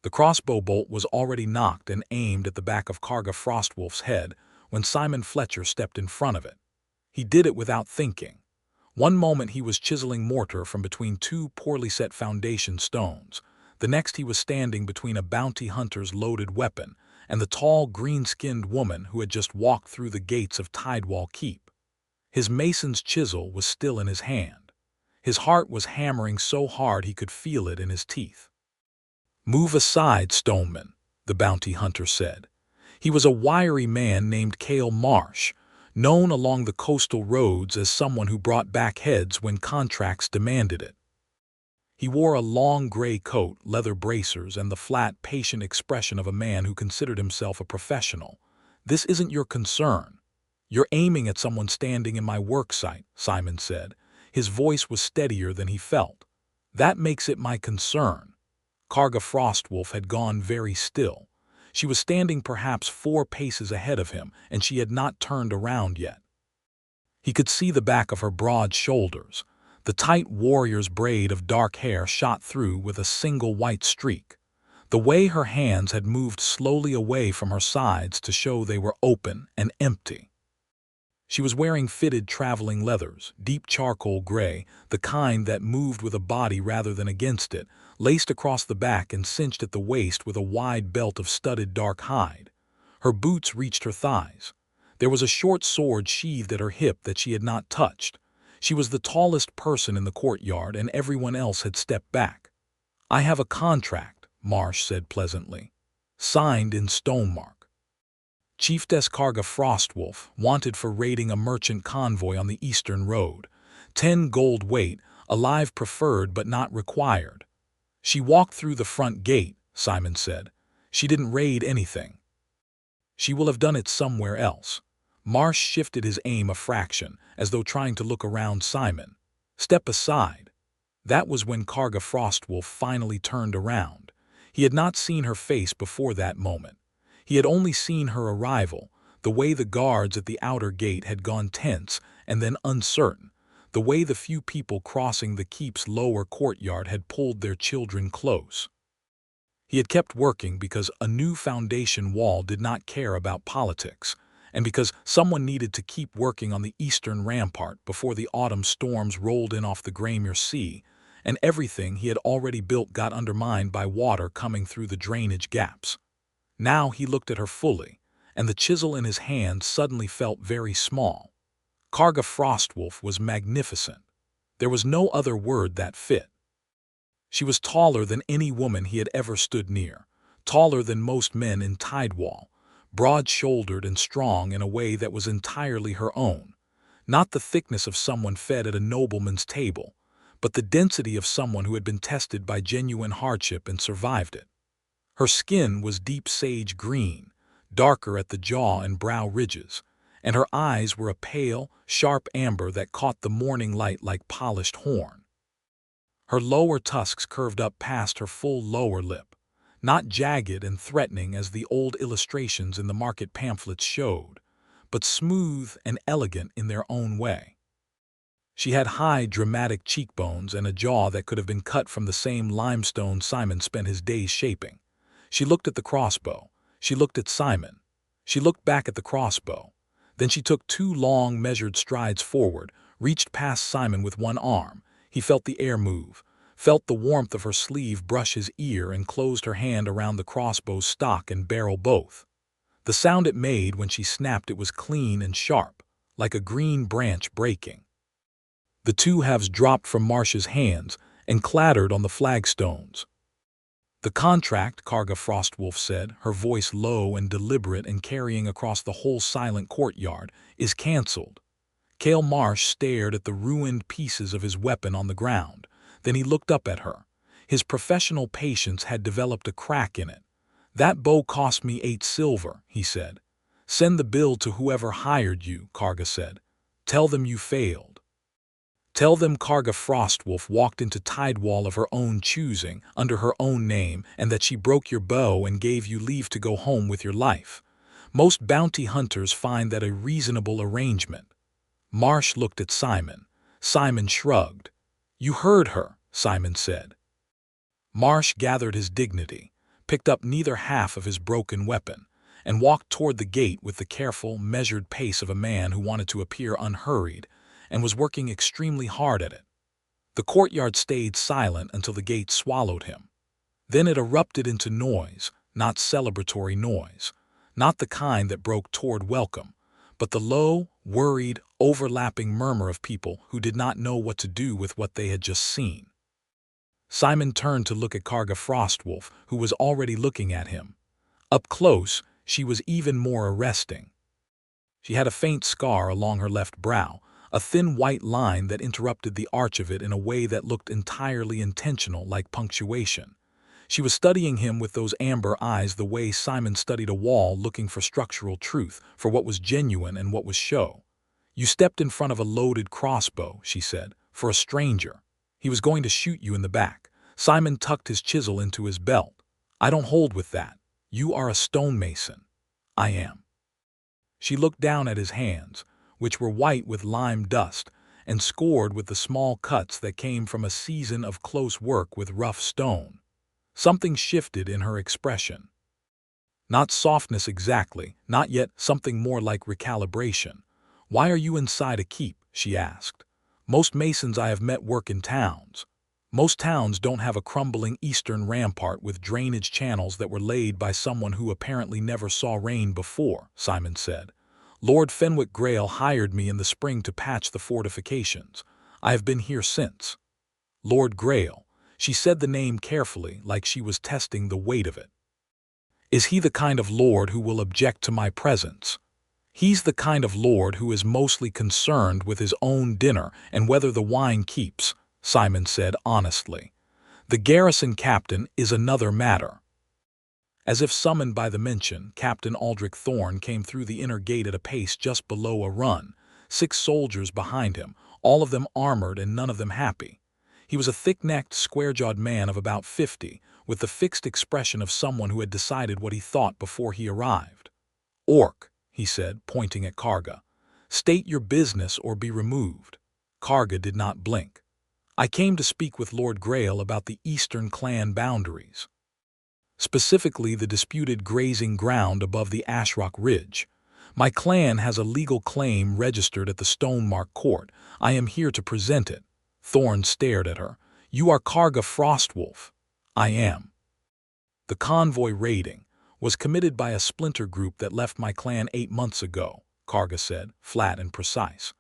The crossbow bolt was already nocked and aimed at the back of Karga Frostwolf's head when Simon Fletcher stepped in front of it. He did it without thinking. One moment he was chiseling mortar from between two poorly set foundation stones. The next he was standing between a bounty hunter's loaded weapon and the tall, green-skinned woman who had just walked through the gates of Tidewall Keep. His mason's chisel was still in his hand. His heart was hammering so hard he could feel it in his teeth. "Move aside, stoneman," the bounty hunter said. He was a wiry man named Cael Marsh, known along the coastal roads as someone who brought back heads when contracts demanded it. He wore a long gray coat, leather bracers, and the flat, patient expression of a man who considered himself a professional. "This isn't your concern. You're aiming at someone standing in my work site," Simon said. His voice was steadier than he felt. "That makes it my concern." Karga Frostwolf had gone very still. She was standing perhaps 4 paces ahead of him, and she had not turned around yet. He could see the back of her broad shoulders. The tight warrior's braid of dark hair shot through with a single white streak. The way her hands had moved slowly away from her sides to show they were open and empty. She was wearing fitted traveling leathers, deep charcoal gray, the kind that moved with a body rather than against it, laced across the back and cinched at the waist with a wide belt of studded dark hide. Her boots reached her thighs. There was a short sword sheathed at her hip that she had not touched. She was the tallest person in the courtyard, and everyone else had stepped back. "I have a contract," Marsh said pleasantly. "Signed in stonemark. Chieftess Karga Frostwolf, wanted for raiding a merchant convoy on the eastern road. 10 gold weight, alive preferred but not required." "She walked through the front gate," Simon said. "She didn't raid anything." "She will have done it somewhere else." Marsh shifted his aim a fraction, as though trying to look around Simon. "Step aside." That was when Karga Frostwolf finally turned around. He had not seen her face before that moment. He had only seen her arrival, the way the guards at the outer gate had gone tense and then uncertain, the way the few people crossing the keep's lower courtyard had pulled their children close. He had kept working because a new foundation wall did not care about politics, and because someone needed to keep working on the eastern rampart before the autumn storms rolled in off the Graymere Sea, and everything he had already built got undermined by water coming through the drainage gaps. Now he looked at her fully, and the chisel in his hand suddenly felt very small. Karga Frostwolf was magnificent. There was no other word that fit. She was taller than any woman he had ever stood near, taller than most men in Tidewall, broad-shouldered and strong in a way that was entirely her own. Not the thickness of someone fed at a nobleman's table, but the density of someone who had been tested by genuine hardship and survived it. Her skin was deep sage green, darker at the jaw and brow ridges, and her eyes were a pale, sharp amber that caught the morning light like polished horn. Her lower tusks curved up past her full lower lip, not jagged and threatening as the old illustrations in the market pamphlets showed, but smooth and elegant in their own way. She had high, dramatic cheekbones and a jaw that could have been cut from the same limestone Simon spent his days shaping. She looked at the crossbow. She looked at Simon. She looked back at the crossbow. Then she took 2 long, measured strides forward, reached past Simon with one arm. He felt the air move, felt the warmth of her sleeve brush his ear, and closed her hand around the crossbow's stock and barrel both. The sound it made when she snapped it was clean and sharp, like a green branch breaking. The 2 halves dropped from Marsh's hands and clattered on the flagstones. "The contract," Karga Frostwolf said, her voice low and deliberate and carrying across the whole silent courtyard, "is cancelled." Cael Marsh stared at the ruined pieces of his weapon on the ground. Then he looked up at her. His professional patience had developed a crack in it. "That bow cost me 8 silver, he said. "Send the bill to whoever hired you," Karga said. "Tell them you failed. Tell them Karga Frostwolf walked into Tidewall of her own choosing, under her own name, and that she broke your bow and gave you leave to go home with your life. Most bounty hunters find that a reasonable arrangement." Marsh looked at Simon. Simon shrugged. "You heard her," Simon said. Marsh gathered his dignity. picked up neither half of his broken weapon, and walked toward the gate with the careful, measured pace of a man who wanted to appear unhurried and was working extremely hard at it. The courtyard stayed silent until the gate swallowed him. Then it erupted into noise, not celebratory noise, not the kind that broke toward welcome, but the low, worried, overlapping murmur of people who did not know what to do with what they had just seen. Simon turned to look at Karga Frostwolf, who was already looking at him. Up close, she was even more arresting. She had a faint scar along her left brow, a thin white line that interrupted the arch of it in a way that looked entirely intentional, like punctuation. She was studying him with those amber eyes the way Simon studied a wall, looking for structural truth, for what was genuine and what was show. "You stepped in front of a loaded crossbow," she said, "for a stranger. He was going to shoot you in the back." Simon tucked his chisel into his belt. "I don't hold with that. You are a stonemason." "I am." She looked down at his hands, which were white with lime dust and scored with the small cuts that came from a season of close work with rough stone. Something shifted in her expression. Not softness exactly, not yet, something more like recalibration. "Why are you inside a keep?" she asked. "Most masons I have met work in towns. Most towns don't have a crumbling eastern rampart with drainage channels that were laid by someone who apparently never saw rain before," Simon said. "Lord Fenwick Grail hired me in the spring to patch the fortifications. I have been here since." Lord Grail. She said the name carefully, like she was testing the weight of it. "Is he the kind of lord who will object to my presence?" "He's the kind of lord who is mostly concerned with his own dinner and whether the wine keeps," Simon said honestly. "The garrison captain is another matter." As if summoned by the mention, Captain Aldrich Thorne came through the inner gate at a pace just below a run, 6 soldiers behind him, all of them armored and none of them happy. He was a thick-necked, square-jawed man of about 50, with the fixed expression of someone who had decided what he thought before he arrived. "Orc," he said, pointing at Karga. "State your business or be removed." Karga did not blink. "I came to speak with Lord Grail about the eastern clan boundaries. Specifically the disputed grazing ground above the Ashrock Ridge. My clan has a legal claim registered at the Stonemark Court. I am here to present it." Thorne stared at her. "You are Karga Frostwolf." "I am." "The convoy raiding was committed by a splinter group that left my clan 8 months ago," Karga said, flat and precise.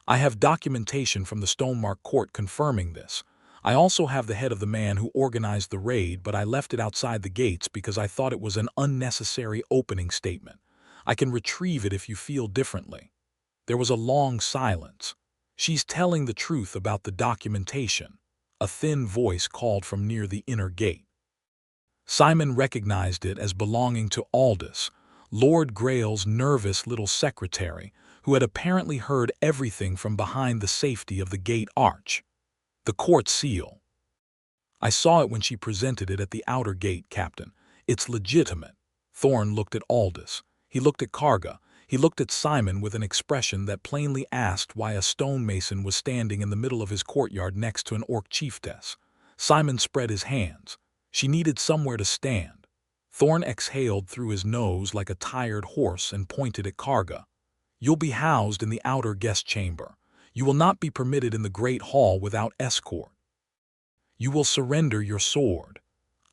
"I have documentation from the Stonemark Court confirming this. I also have the head of the man who organized the raid, but I left it outside the gates because I thought it was an unnecessary opening statement. I can retrieve it if you feel differently." There was a long silence. "She's telling the truth about the documentation," a thin voice called from near the inner gate. Simon recognized it as belonging to Aldous, Lord Grail's nervous little secretary, who had apparently heard everything from behind the safety of the gate arch. "The court seal. I saw it when she presented it at the outer gate, Captain. It's legitimate." Thorne looked at Aldous. He looked at Karga. He looked at Simon with an expression that plainly asked why a stonemason was standing in the middle of his courtyard next to an Orc Chieftess. Simon spread his hands. She needed somewhere to stand. Thorne exhaled through his nose like a tired horse and pointed at Karga. "You'll be housed in the outer guest chamber. You will not be permitted in the great hall without escort. You will surrender your sword."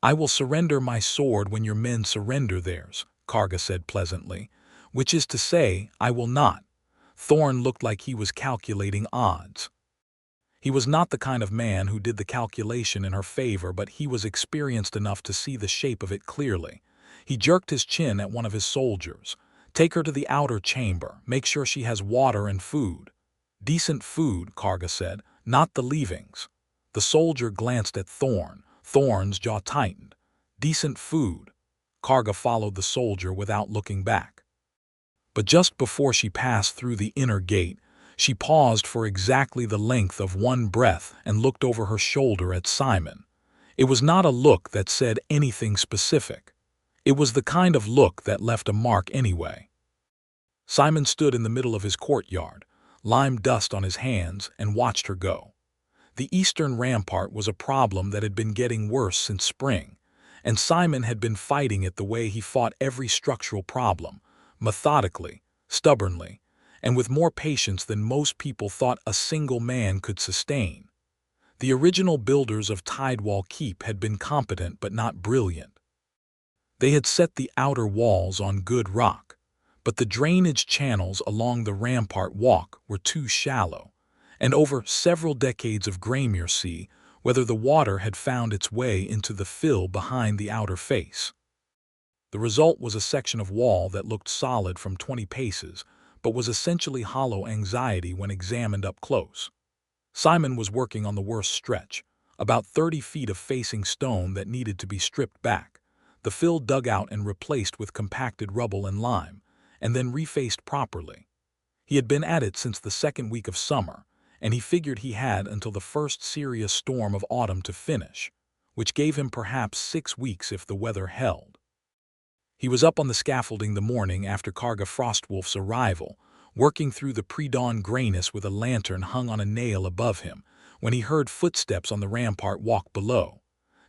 "I will surrender my sword when your men surrender theirs," Karga said pleasantly. "Which is to say, I will not." Thorne looked like he was calculating odds. He was not the kind of man who did the calculation in her favor, but he was experienced enough to see the shape of it clearly. He jerked his chin at one of his soldiers. "Take her to the outer chamber. Make sure she has water and food." "Decent food," Karga said, "not the leavings." The soldier glanced at Thorne. Thorne's jaw tightened. "Decent food." Karga followed the soldier without looking back. But just before she passed through the inner gate, she paused for exactly the length of one breath and looked over her shoulder at Simon. It was not a look that said anything specific. It was the kind of look that left a mark anyway. Simon stood in the middle of his courtyard, lime dust on his hands, and watched her go. The eastern rampart was a problem that had been getting worse since spring, and Simon had been fighting it the way he fought every structural problem, methodically, stubbornly, and with more patience than most people thought a single man could sustain. The original builders of Tidewall Keep had been competent but not brilliant. They had set the outer walls on good rock, but the drainage channels along the rampart walk were too shallow, and over several decades of Graymere sea, whether the water had found its way into the fill behind the outer face. The result was a section of wall that looked solid from 20 paces, but was essentially hollow anxiety when examined up close. Simon was working on the worst stretch, about 30 feet of facing stone that needed to be stripped back, the fill dug out and replaced with compacted rubble and lime, and then refaced properly. He had been at it since the second week of summer, and he figured he had until the first serious storm of autumn to finish, which gave him perhaps 6 weeks if the weather held. He was up on the scaffolding the morning after Karga Frostwolf's arrival, working through the pre-dawn grayness with a lantern hung on a nail above him, when he heard footsteps on the rampart walk below.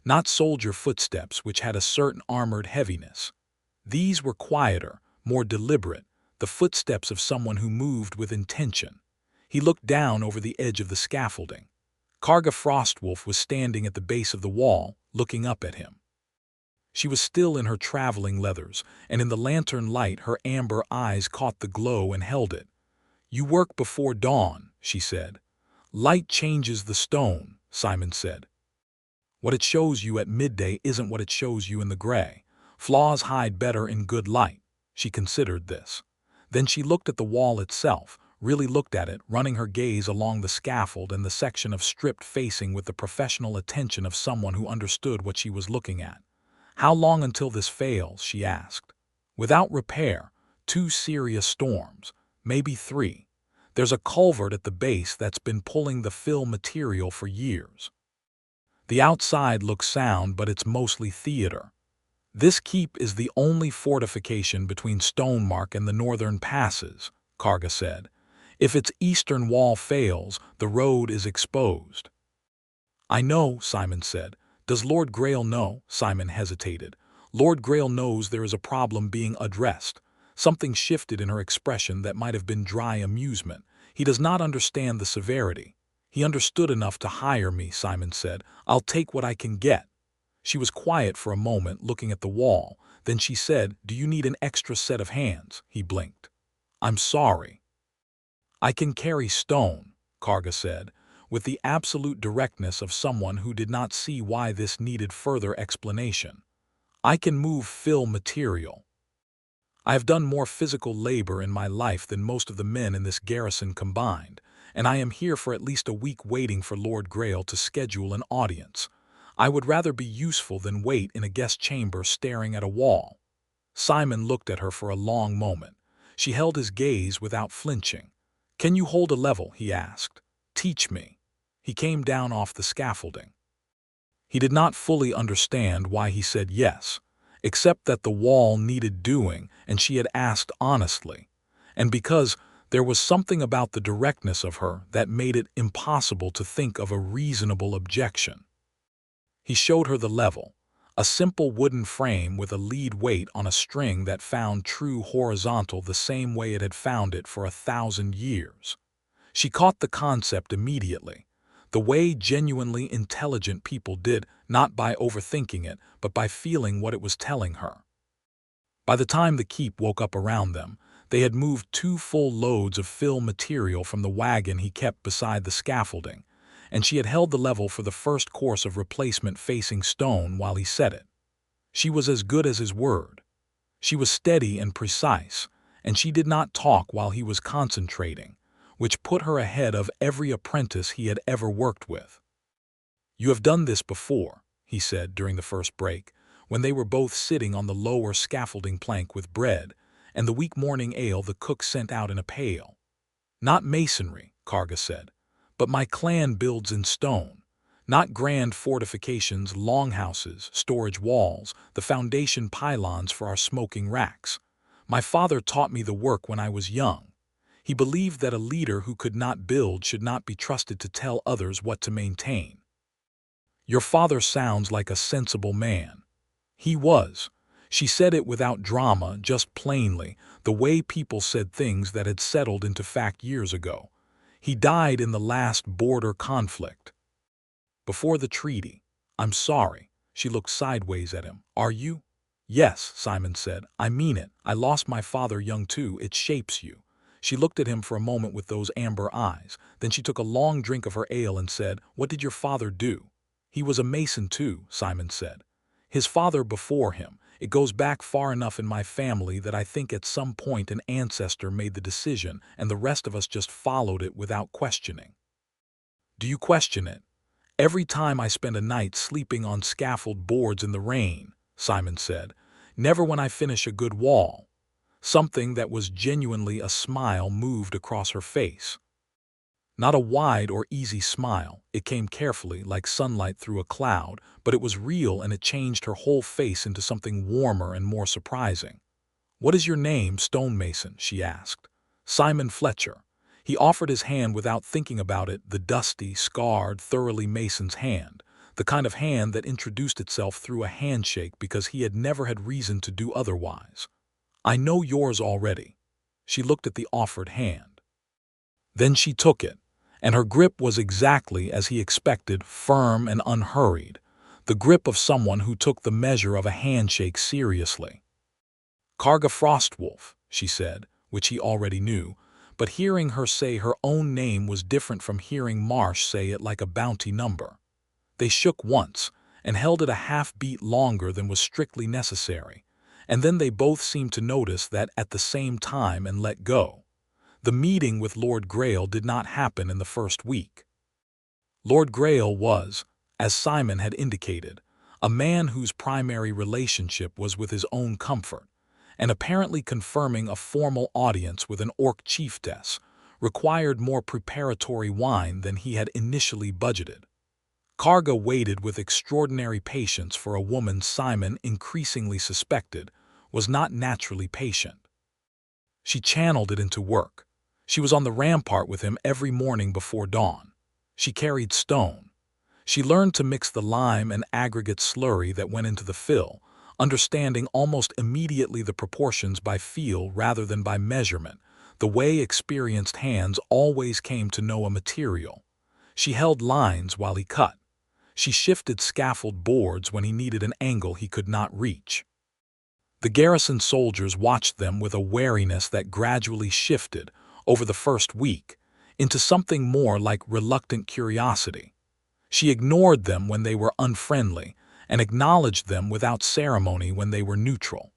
Not soldier footsteps which had a certain armored heaviness. These were quieter, more deliberate, the footsteps of someone who moved with intention. He looked down over the edge of the scaffolding. Karga Frostwolf was standing at the base of the wall, looking up at him. She was still in her traveling leathers, and in the lantern light her amber eyes caught the glow and held it. "You work before dawn," she said. "Light changes the stone," Simon said. "What it shows you at midday isn't what it shows you in the gray. Flaws hide better in good light." She considered this. Then she looked at the wall itself, really looked at it, running her gaze along the scaffold and the section of stripped facing with the professional attention of someone who understood what she was looking at. "How long until this fails?" she asked. "Without repair, 2 serious storms, maybe 3. There's a culvert at the base that's been pulling the fill material for years. The outside looks sound, but it's mostly theater. This keep is the only fortification between Stonemark and the northern passes," Karga said. "If its eastern wall fails, the road is exposed." "I know," Simon said. "Does Lord Grail know?" Simon hesitated. "Lord Grail knows there is a problem being addressed." Something shifted in her expression that might have been dry amusement. "He does not understand the severity." "He understood enough to hire me," Simon said. "I'll take what I can get." She was quiet for a moment, looking at the wall. Then she said, "Do you need an extra set of hands?" He blinked. "I'm sorry." "I can carry stone," Karga said, with the absolute directness of someone who did not see why this needed further explanation. "I can move fill material. I have done more physical labor in my life than most of the men in this garrison combined, and I am here for at least a week waiting for Lord Grail to schedule an audience. I would rather be useful than wait in a guest chamber staring at a wall." Simon looked at her for a long moment. She held his gaze without flinching. "Can you hold a level?" he asked. "Teach me." He came down off the scaffolding. He did not fully understand why he said yes, except that the wall needed doing, and she had asked honestly, and because there was something about the directness of her that made it impossible to think of a reasonable objection. He showed her the level, a simple wooden frame with a lead weight on a string that found true horizontal the same way it had found it for 1,000 years. She caught the concept immediately, the way genuinely intelligent people did, not by overthinking it, but by feeling what it was telling her. By the time the keep woke up around them, they had moved 2 full loads of fill material from the wagon he kept beside the scaffolding, and she had held the level for the first course of replacement facing stone while he said it. She was as good as his word. She was steady and precise, and she did not talk while he was concentrating, which put her ahead of every apprentice he had ever worked with. "You have done this before," he said during the first break, when they were both sitting on the lower scaffolding plank with bread, and the weak morning ale the cook sent out in a pail. "Not masonry," Karga said, "but my clan builds in stone. Not grand fortifications, longhouses, storage walls, the foundation pylons for our smoking racks. My father taught me the work when I was young. He believed that a leader who could not build should not be trusted to tell others what to maintain." "Your father sounds like a sensible man." He was. She said it without drama, just plainly, the way people said things that had settled into fact years ago. He died in the last border conflict. Before the treaty. I'm sorry. She looked sideways at him. Are you? Yes, Simon said. I mean it. I lost my father young too. It shapes you. She looked at him for a moment with those amber eyes. Then she took a long drink of her ale and said, What did your father do? He was a mason too, Simon said. His father before him. It goes back far enough in my family that I think at some point an ancestor made the decision and the rest of us just followed it without questioning. Do you question it? Every time I spend a night sleeping on scaffold boards in the rain, Simon said. Never when I finish a good wall. Something that was genuinely a smile moved across her face. Not a wide or easy smile. It came carefully, like sunlight through a cloud, but it was real and it changed her whole face into something warmer and more surprising. What is your name, stonemason? She asked. Simon Fletcher. He offered his hand without thinking about it, the dusty, scarred, thoroughly mason's hand, the kind of hand that introduced itself through a handshake because he had never had reason to do otherwise. I know yours already. She looked at the offered hand. Then she took it, and her grip was exactly as he expected, firm and unhurried, the grip of someone who took the measure of a handshake seriously. Karga Frostwolf, she said, which he already knew, but hearing her say her own name was different from hearing Marsh say it like a bounty number. They shook once, and held it a half-beat longer than was strictly necessary, and then they both seemed to notice that at the same time and let go. The meeting with Lord Grail did not happen in the first week. Lord Grail was, as Simon had indicated, a man whose primary relationship was with his own comfort, and apparently confirming a formal audience with an Orc Chieftess required more preparatory wine than he had initially budgeted. Karga waited with extraordinary patience for a woman Simon increasingly suspected was not naturally patient. She channeled it into work. She was on the rampart with him every morning before dawn. She carried stone. She learned to mix the lime and aggregate slurry that went into the fill, understanding almost immediately the proportions by feel rather than by measurement, the way experienced hands always came to know a material. She held lines while he cut. She shifted scaffold boards when he needed an angle he could not reach. The garrison soldiers watched them with a wariness that gradually shifted, over the first week, into something more like reluctant curiosity. She ignored them when they were unfriendly, and acknowledged them without ceremony when they were neutral.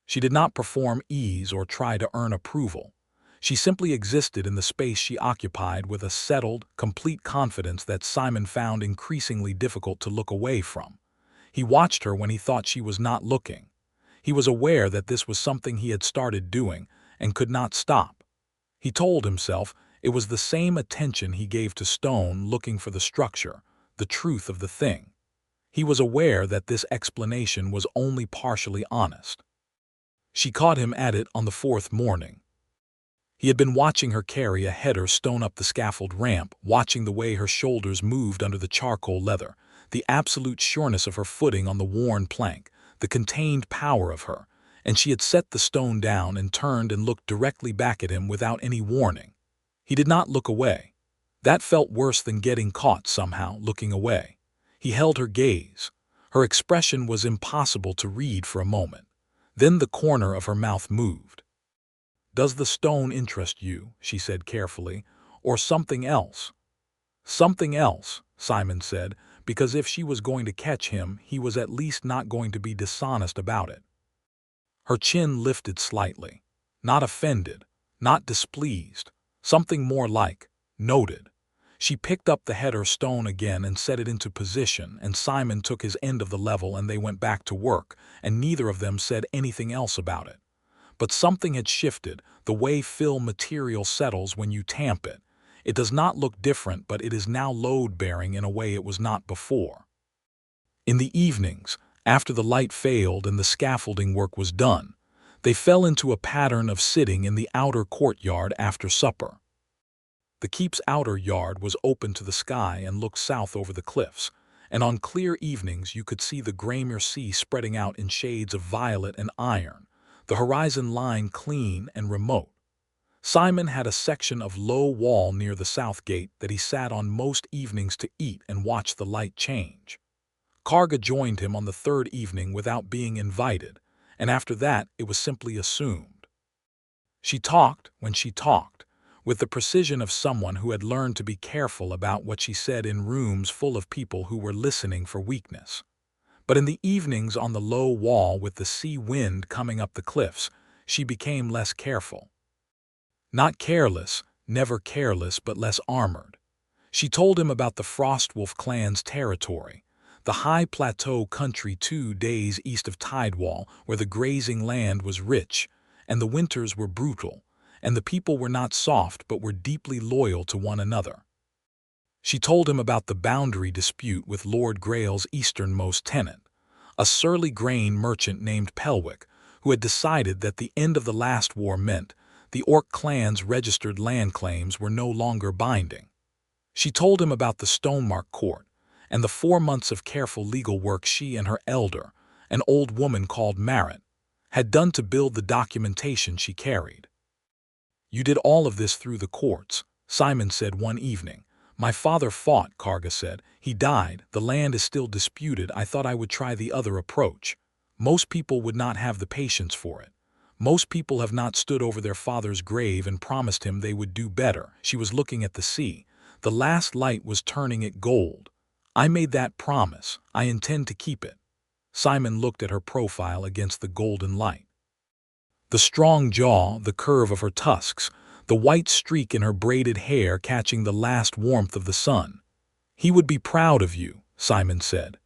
She did not perform ease or try to earn approval. She simply existed in the space she occupied with a settled, complete confidence that Simon found increasingly difficult to look away from. He watched her when he thought she was not looking. He was aware that this was something he had started doing and could not stop. He told himself it was the same attention he gave to stone looking for the structure, the truth of the thing. He was aware that this explanation was only partially honest. She caught him at it on the fourth morning. He had been watching her carry a header stone up the scaffold ramp, watching the way her shoulders moved under the charcoal leather, the absolute sureness of her footing on the worn plank, the contained power of her, and she had set the stone down and turned and looked directly back at him without any warning. He did not look away. That felt worse than getting caught somehow looking away. He held her gaze. Her expression was impossible to read for a moment. Then the corner of her mouth moved. Does the stone interest you, she said carefully, or something else? Something else, Simon said, because if she was going to catch him, he was at least not going to be dishonest about it. Her chin lifted slightly. Not offended, not displeased, something more like noted. She picked up the header stone again and set it into position, and Simon took his end of the level and they went back to work, and neither of them said anything else about it. But something had shifted, the way fill material settles when you tamp it. It does not look different, but it is now load-bearing in a way it was not before. In the evenings, after the light failed and the scaffolding work was done, they fell into a pattern of sitting in the outer courtyard after supper. The keep's outer yard was open to the sky and looked south over the cliffs, and on clear evenings you could see the Gramer Sea spreading out in shades of violet and iron, the horizon line clean and remote. Simon had a section of low wall near the south gate that he sat on most evenings to eat and watch the light change. Karga joined him on the third evening without being invited, and after that it was simply assumed. She talked when she talked, with the precision of someone who had learned to be careful about what she said in rooms full of people who were listening for weakness. But in the evenings on the low wall with the sea wind coming up the cliffs, she became less careful. Not careless, never careless, but less armored. She told him about the Frostwolf clan's territory, the high plateau country 2 days east of Tidewall where the grazing land was rich, and the winters were brutal, and the people were not soft but were deeply loyal to one another. She told him about the boundary dispute with Lord Grail's easternmost tenant, a surly grain merchant named Pelwick, who had decided that the end of the last war meant the Orc clan's registered land claims were no longer binding. She told him about the Stonemark Court and the 4 months of careful legal work she and her elder, an old woman called Marit, had done to build the documentation she carried. "You did all of this through the courts," Simon said one evening. "My father fought," Karga said. "He died. The land is still disputed. I thought I would try the other approach. Most people would not have the patience for it. Most people have not stood over their father's grave and promised him they would do better." She was looking at the sea. "The last light was turning it gold. I made that promise. I intend to keep it." Simon looked at her profile against the golden light. The strong jaw, the curve of her tusks, the white streak in her braided hair catching the last warmth of the sun. "He would be proud of you," Simon said.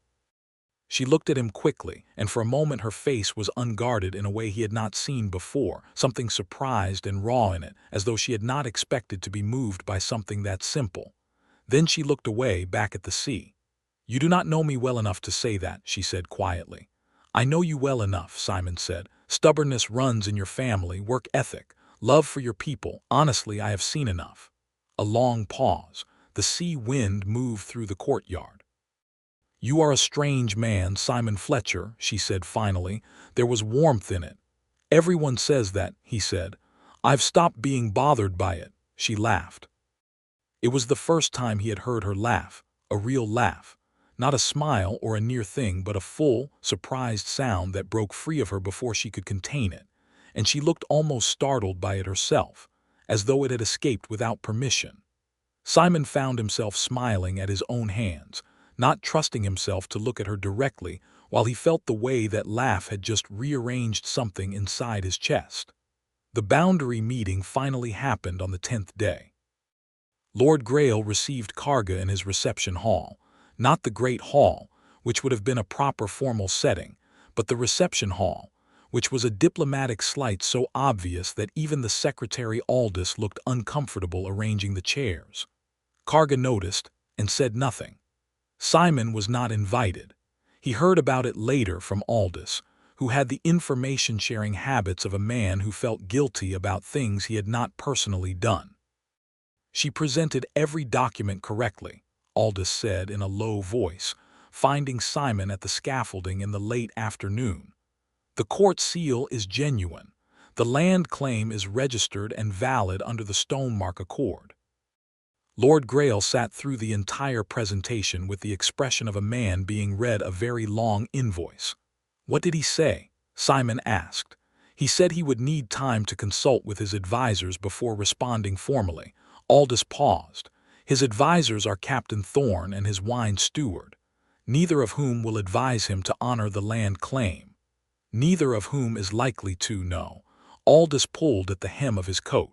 She looked at him quickly, and for a moment her face was unguarded in a way he had not seen before, something surprised and raw in it, as though she had not expected to be moved by something that simple. Then she looked away, back at the sea. "You do not know me well enough to say that," she said quietly. "I know you well enough," Simon said. "Stubbornness runs in your family, work ethic, love for your people. Honestly, I have seen enough." A long pause. The sea wind moved through the courtyard. "You are a strange man, Simon Fletcher," she said finally. There was warmth in it. "Everyone says that," he said. "I've stopped being bothered by it." She laughed. It was the first time he had heard her laugh, a real laugh. Not a smile or a near thing, but a full, surprised sound that broke free of her before she could contain it, and she looked almost startled by it herself, as though it had escaped without permission. Simon found himself smiling at his own hands, not trusting himself to look at her directly, while he felt the way that laugh had just rearranged something inside his chest. The boundary meeting finally happened on the 10th day. Lord Grail received Karga in his reception hall, not the great hall, which would have been a proper formal setting, but the reception hall, which was a diplomatic slight so obvious that even the secretary Aldous looked uncomfortable arranging the chairs. Karga noticed and said nothing. Simon was not invited. He heard about it later from Aldous, who had the information-sharing habits of a man who felt guilty about things he had not personally done. "She presented every document correctly," Aldous said in a low voice, finding Simon at the scaffolding in the late afternoon. "The court seal is genuine. The land claim is registered and valid under the Stonemark Accord." Lord Grail sat through the entire presentation with the expression of a man being read a very long invoice. "What did he say?" Simon asked. "He said he would need time to consult with his advisors before responding formally." Aldous paused. "His advisors are Captain Thorne and his wine steward, neither of whom will advise him to honor the land claim. Neither of whom is likely to know." Aldous pulled at the hem of his coat.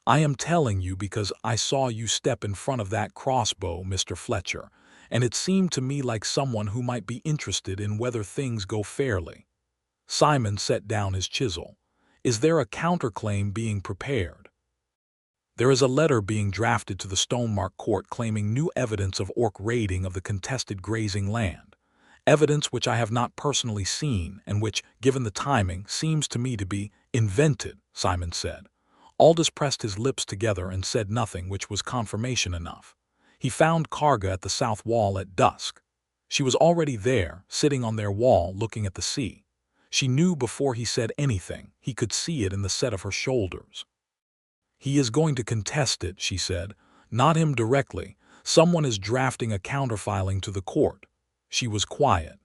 "I am telling you because I saw you step in front of that crossbow, Mr. Fletcher, and it seemed to me like someone who might be interested in whether things go fairly." Simon set down his chisel. "Is there a counterclaim being prepared?" "There is a letter being drafted to the Stonemark Court claiming new evidence of Orc raiding of the contested grazing land. Evidence which I have not personally seen and which, given the timing, seems to me to be invented," Simon said. Aldous pressed his lips together and said nothing, which was confirmation enough. He found Karga at the south wall at dusk. She was already there, sitting on their wall, looking at the sea. She knew before he said anything. He could see it in the set of her shoulders. "He is going to contest it," she said. "Not him directly. Someone is drafting a counterfiling to the court." She was quiet.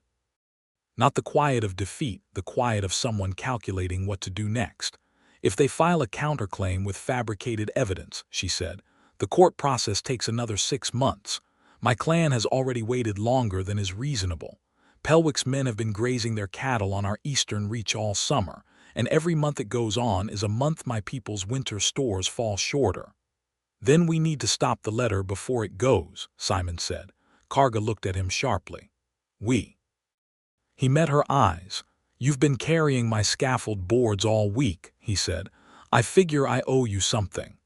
Not the quiet of defeat, the quiet of someone calculating what to do next. "If they file a counterclaim with fabricated evidence," she said, "the court process takes another 6 months. My clan has already waited longer than is reasonable. Pelwick's men have been grazing their cattle on our eastern reach all summer, and every month it goes on is a month my people's winter stores fall shorter." "Then we need to stop the letter before it goes," Simon said. Karga looked at him sharply. "We." He met her eyes. "You've been carrying my scaffold boards all week," he said. "I figure I owe you something."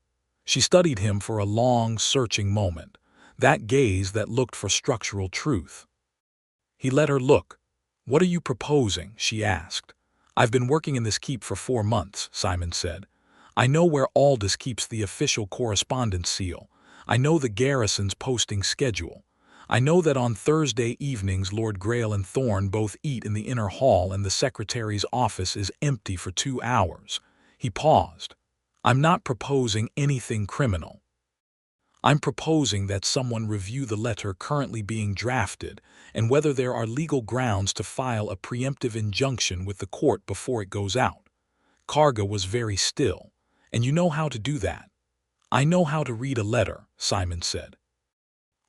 She studied him for a long, searching moment, that gaze that looked for structural truth. He let her look. "What are you proposing?" she asked. "I've been working in this keep for 4 months," Simon said. "I know where Aldous keeps the official correspondence seal. I know the garrison's posting schedule. I know that on Thursday evenings Lord Grail and Thorn both eat in the inner hall and the secretary's office is empty for 2 hours. He paused. "I'm not proposing anything criminal. I'm proposing that someone review the letter currently being drafted and whether there are legal grounds to file a preemptive injunction with the court before it goes out." Karga was very still. "And you know how to do that?" "I know how to read a letter," Simon said.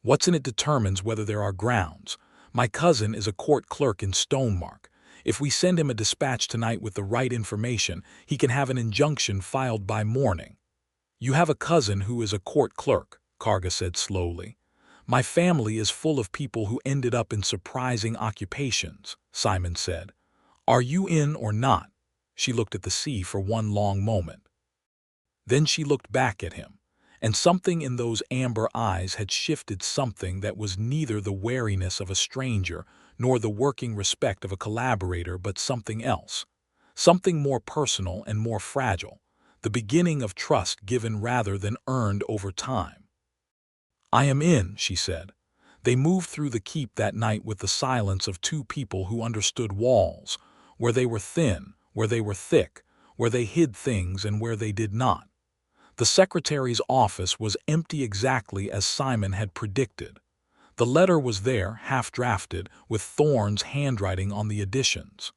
"What's in it determines whether there are grounds. My cousin is a court clerk in Stonemark. If we send him a dispatch tonight with the right information, he can have an injunction filed by morning." "You have a cousin who is a court clerk," Karga said slowly. "My family is full of people who ended up in surprising occupations," Simon said. "Are you in or not?" She looked at the sea for one long moment. Then she looked back at him, and something in those amber eyes had shifted, something that was neither the wariness of a stranger nor the working respect of a collaborator, but something else, something more personal and more fragile, the beginning of trust given rather than earned over time. "I am in," she said. They moved through the keep that night with the silence of two people who understood walls, where they were thin, where they were thick, where they hid things and where they did not. The secretary's office was empty exactly as Simon had predicted. The letter was there, half-drafted, with Thorn's handwriting on the additions.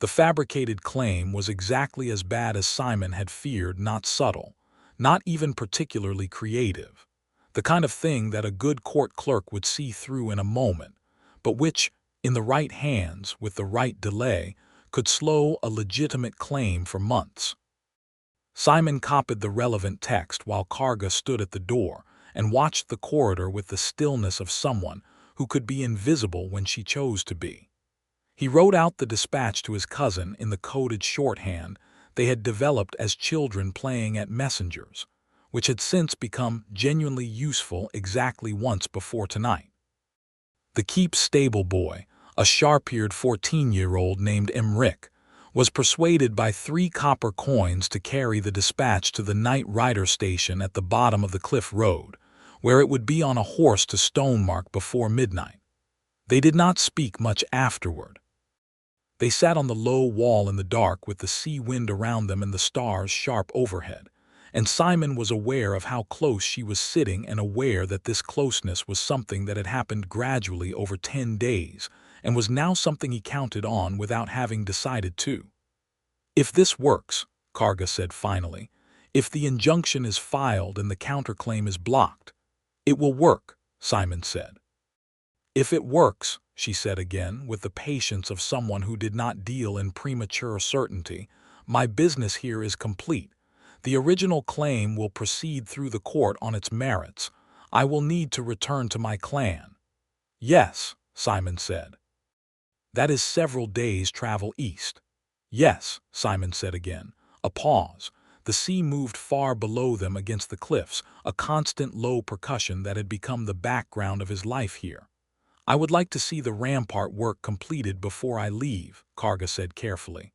The fabricated claim was exactly as bad as Simon had feared, not subtle, not even particularly creative. The kind of thing that a good court clerk would see through in a moment, but which, in the right hands, with the right delay, could slow a legitimate claim for months. Simon copied the relevant text while Karga stood at the door and watched the corridor with the stillness of someone who could be invisible when she chose to be. He wrote out the dispatch to his cousin in the coded shorthand they had developed as children playing at messengers, which had since become genuinely useful exactly once before tonight. The keep's stable boy, a sharp-eared 14-year-old named Emric, was persuaded by 3 copper coins to carry the dispatch to the night rider station at the bottom of the cliff road, where it would be on a horse to Stonemark before midnight. They did not speak much afterward. They sat on the low wall in the dark with the sea wind around them and the stars sharp overhead, and Simon was aware of how close she was sitting and aware that this closeness was something that had happened gradually over 10 days and was now something he counted on without having decided to. "If this works," Karga said finally, "if the injunction is filed and the counterclaim is blocked." "It will work," Simon said. "If it works," she said again, with the patience of someone who did not deal in premature certainty, "my business here is complete. The original claim will proceed through the court on its merits. I will need to return to my clan." "Yes," Simon said. "That is several days' travel east." "Yes," Simon said again. A pause. The sea moved far below them against the cliffs, a constant low percussion that had become the background of his life here. "I would like to see the rampart work completed before I leave," Karga said carefully.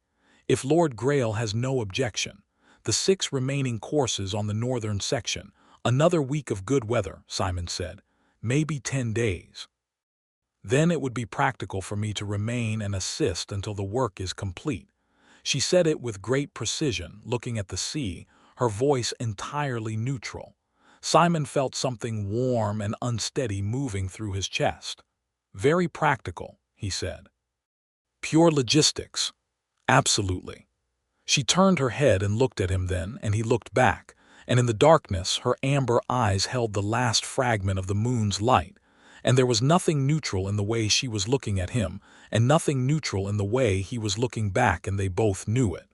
"If Lord Grail has no objection. The 6 remaining courses on the northern section, Another week of good weather, Simon said. Maybe 10 days. Then it would be practical for me to remain and assist until the work is complete. She said it with great precision, looking at the sea, her voice entirely neutral. Simon felt something warm and unsteady moving through his chest. Very practical, he said. Pure logistics. Absolutely. She turned her head and looked at him then, and he looked back, and in the darkness her amber eyes held the last fragment of the moon's light, and there was nothing neutral in the way she was looking at him, and nothing neutral in the way he was looking back, and they both knew it.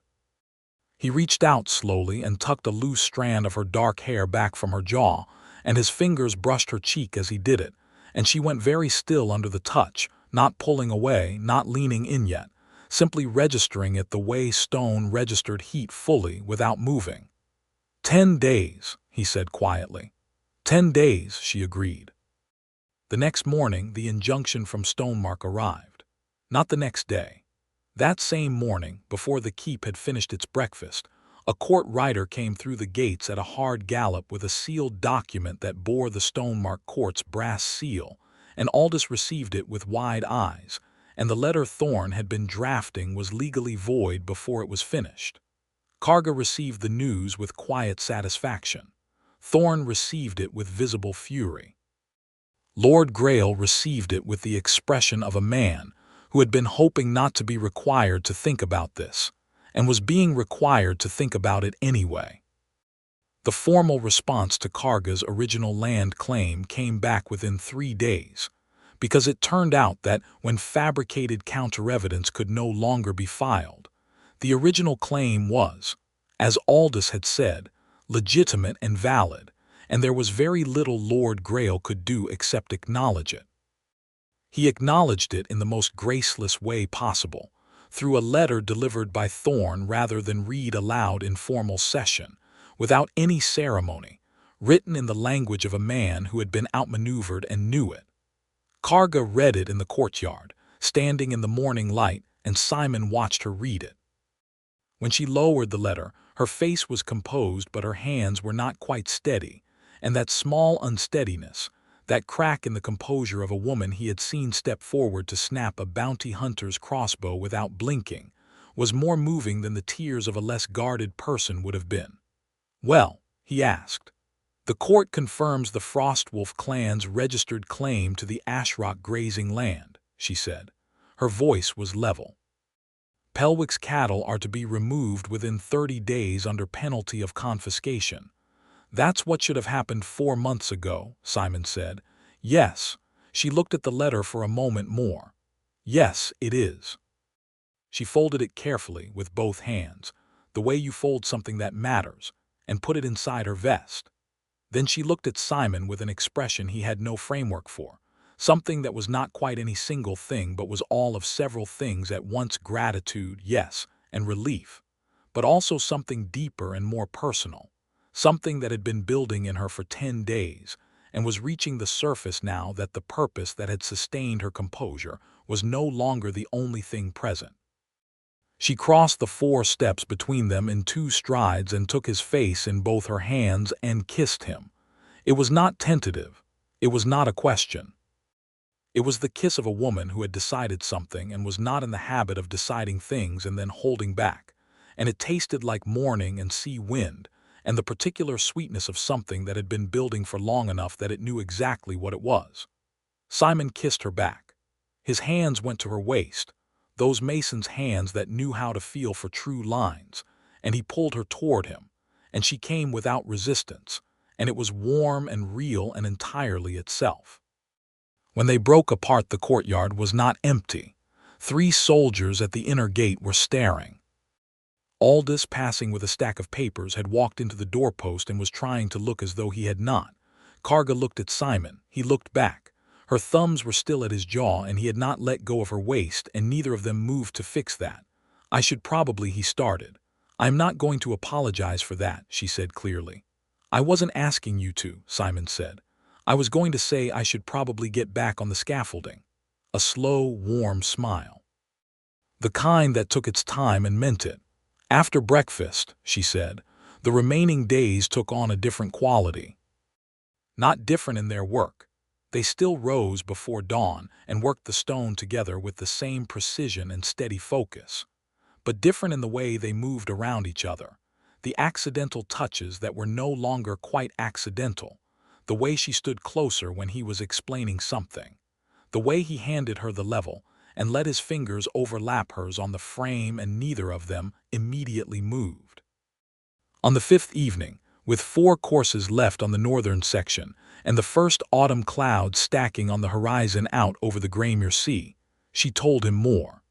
He reached out slowly and tucked a loose strand of her dark hair back from her jaw, and his fingers brushed her cheek as he did it, and she went very still under the touch, not pulling away, not leaning in yet, simply registering it the way stone registered heat fully, without moving. 10 days, he said quietly. 10 days, she agreed. The next morning, the injunction from Stonemark arrived. Not the next day. That same morning, before the keep had finished its breakfast, a court rider came through the gates at a hard gallop with a sealed document that bore the Stonemark court's brass seal, and Aldous received it with wide eyes, and the letter Thorn had been drafting was legally void before it was finished. Karga received the news with quiet satisfaction. Thorn received it with visible fury. Lord Grail received it with the expression of a man who had been hoping not to be required to think about this, and was being required to think about it anyway. The formal response to Karga's original land claim came back within 3 days, because it turned out that when fabricated counter-evidence could no longer be filed, the original claim was, as Aldous had said, legitimate and valid, and there was very little Lord Grail could do except acknowledge it. He acknowledged it in the most graceless way possible, through a letter delivered by Thorn rather than read aloud in formal session, without any ceremony, written in the language of a man who had been outmaneuvered and knew it. Karga read it in the courtyard, standing in the morning light, and Simon watched her read it. When she lowered the letter, her face was composed, but her hands were not quite steady, and that small unsteadiness, that crack in the composure of a woman he had seen step forward to snap a bounty hunter's crossbow without blinking, was more moving than the tears of a less guarded person would have been. "Well," he asked. "The court confirms the Frostwolf clan's registered claim to the Ashrock grazing land," she said. Her voice was level. "Pelwick's cattle are to be removed within 30 days under penalty of confiscation. That's what should have happened 4 months ago," Simon said. "Yes." She looked at the letter for a moment more. "Yes, it is." She folded it carefully with both hands, the way you fold something that matters, and put it inside her vest. Then she looked at Simon with an expression he had no framework for, something that was not quite any single thing but was all of several things at once: gratitude, yes, and relief, but also something deeper and more personal, something that had been building in her for 10 days and was reaching the surface now, that the purpose that had sustained her composure was no longer the only thing present. She crossed the 4 steps between them in 2 strides and took his face in both her hands and kissed him. It was not tentative. It was not a question. It was the kiss of a woman who had decided something and was not in the habit of deciding things and then holding back, and it tasted like morning and sea wind, and the particular sweetness of something that had been building for long enough that it knew exactly what it was. Simon kissed her back. His hands went to her waist, those mason's hands that knew how to feel for true lines, and he pulled her toward him, and she came without resistance, and it was warm and real and entirely itself. When they broke apart, the courtyard was not empty. 3 soldiers at the inner gate were staring. Aldous, passing with a stack of papers, had walked into the doorpost and was trying to look as though he had not. Karga looked at Simon. He looked back. Her thumbs were still at his jaw, and he had not let go of her waist, and neither of them moved to fix that. "I should probably," he started. "I'm not going to apologize for that," she said clearly. "I wasn't asking you to," Simon said. "I was going to say I should probably get back on the scaffolding." A slow, warm smile. The kind that took its time and meant it. "After breakfast," she said. The remaining days took on a different quality. Not different in their work. They still rose before dawn and worked the stone together with the same precision and steady focus, but different in the way they moved around each other. The accidental touches that were no longer quite accidental, the way she stood closer when he was explaining something, the way he handed her the level and let his fingers overlap hers on the frame, and neither of them immediately moved. On the fifth evening, with 4 courses left on the northern section and the first autumn clouds stacking on the horizon out over the Graymere Sea, she told him more.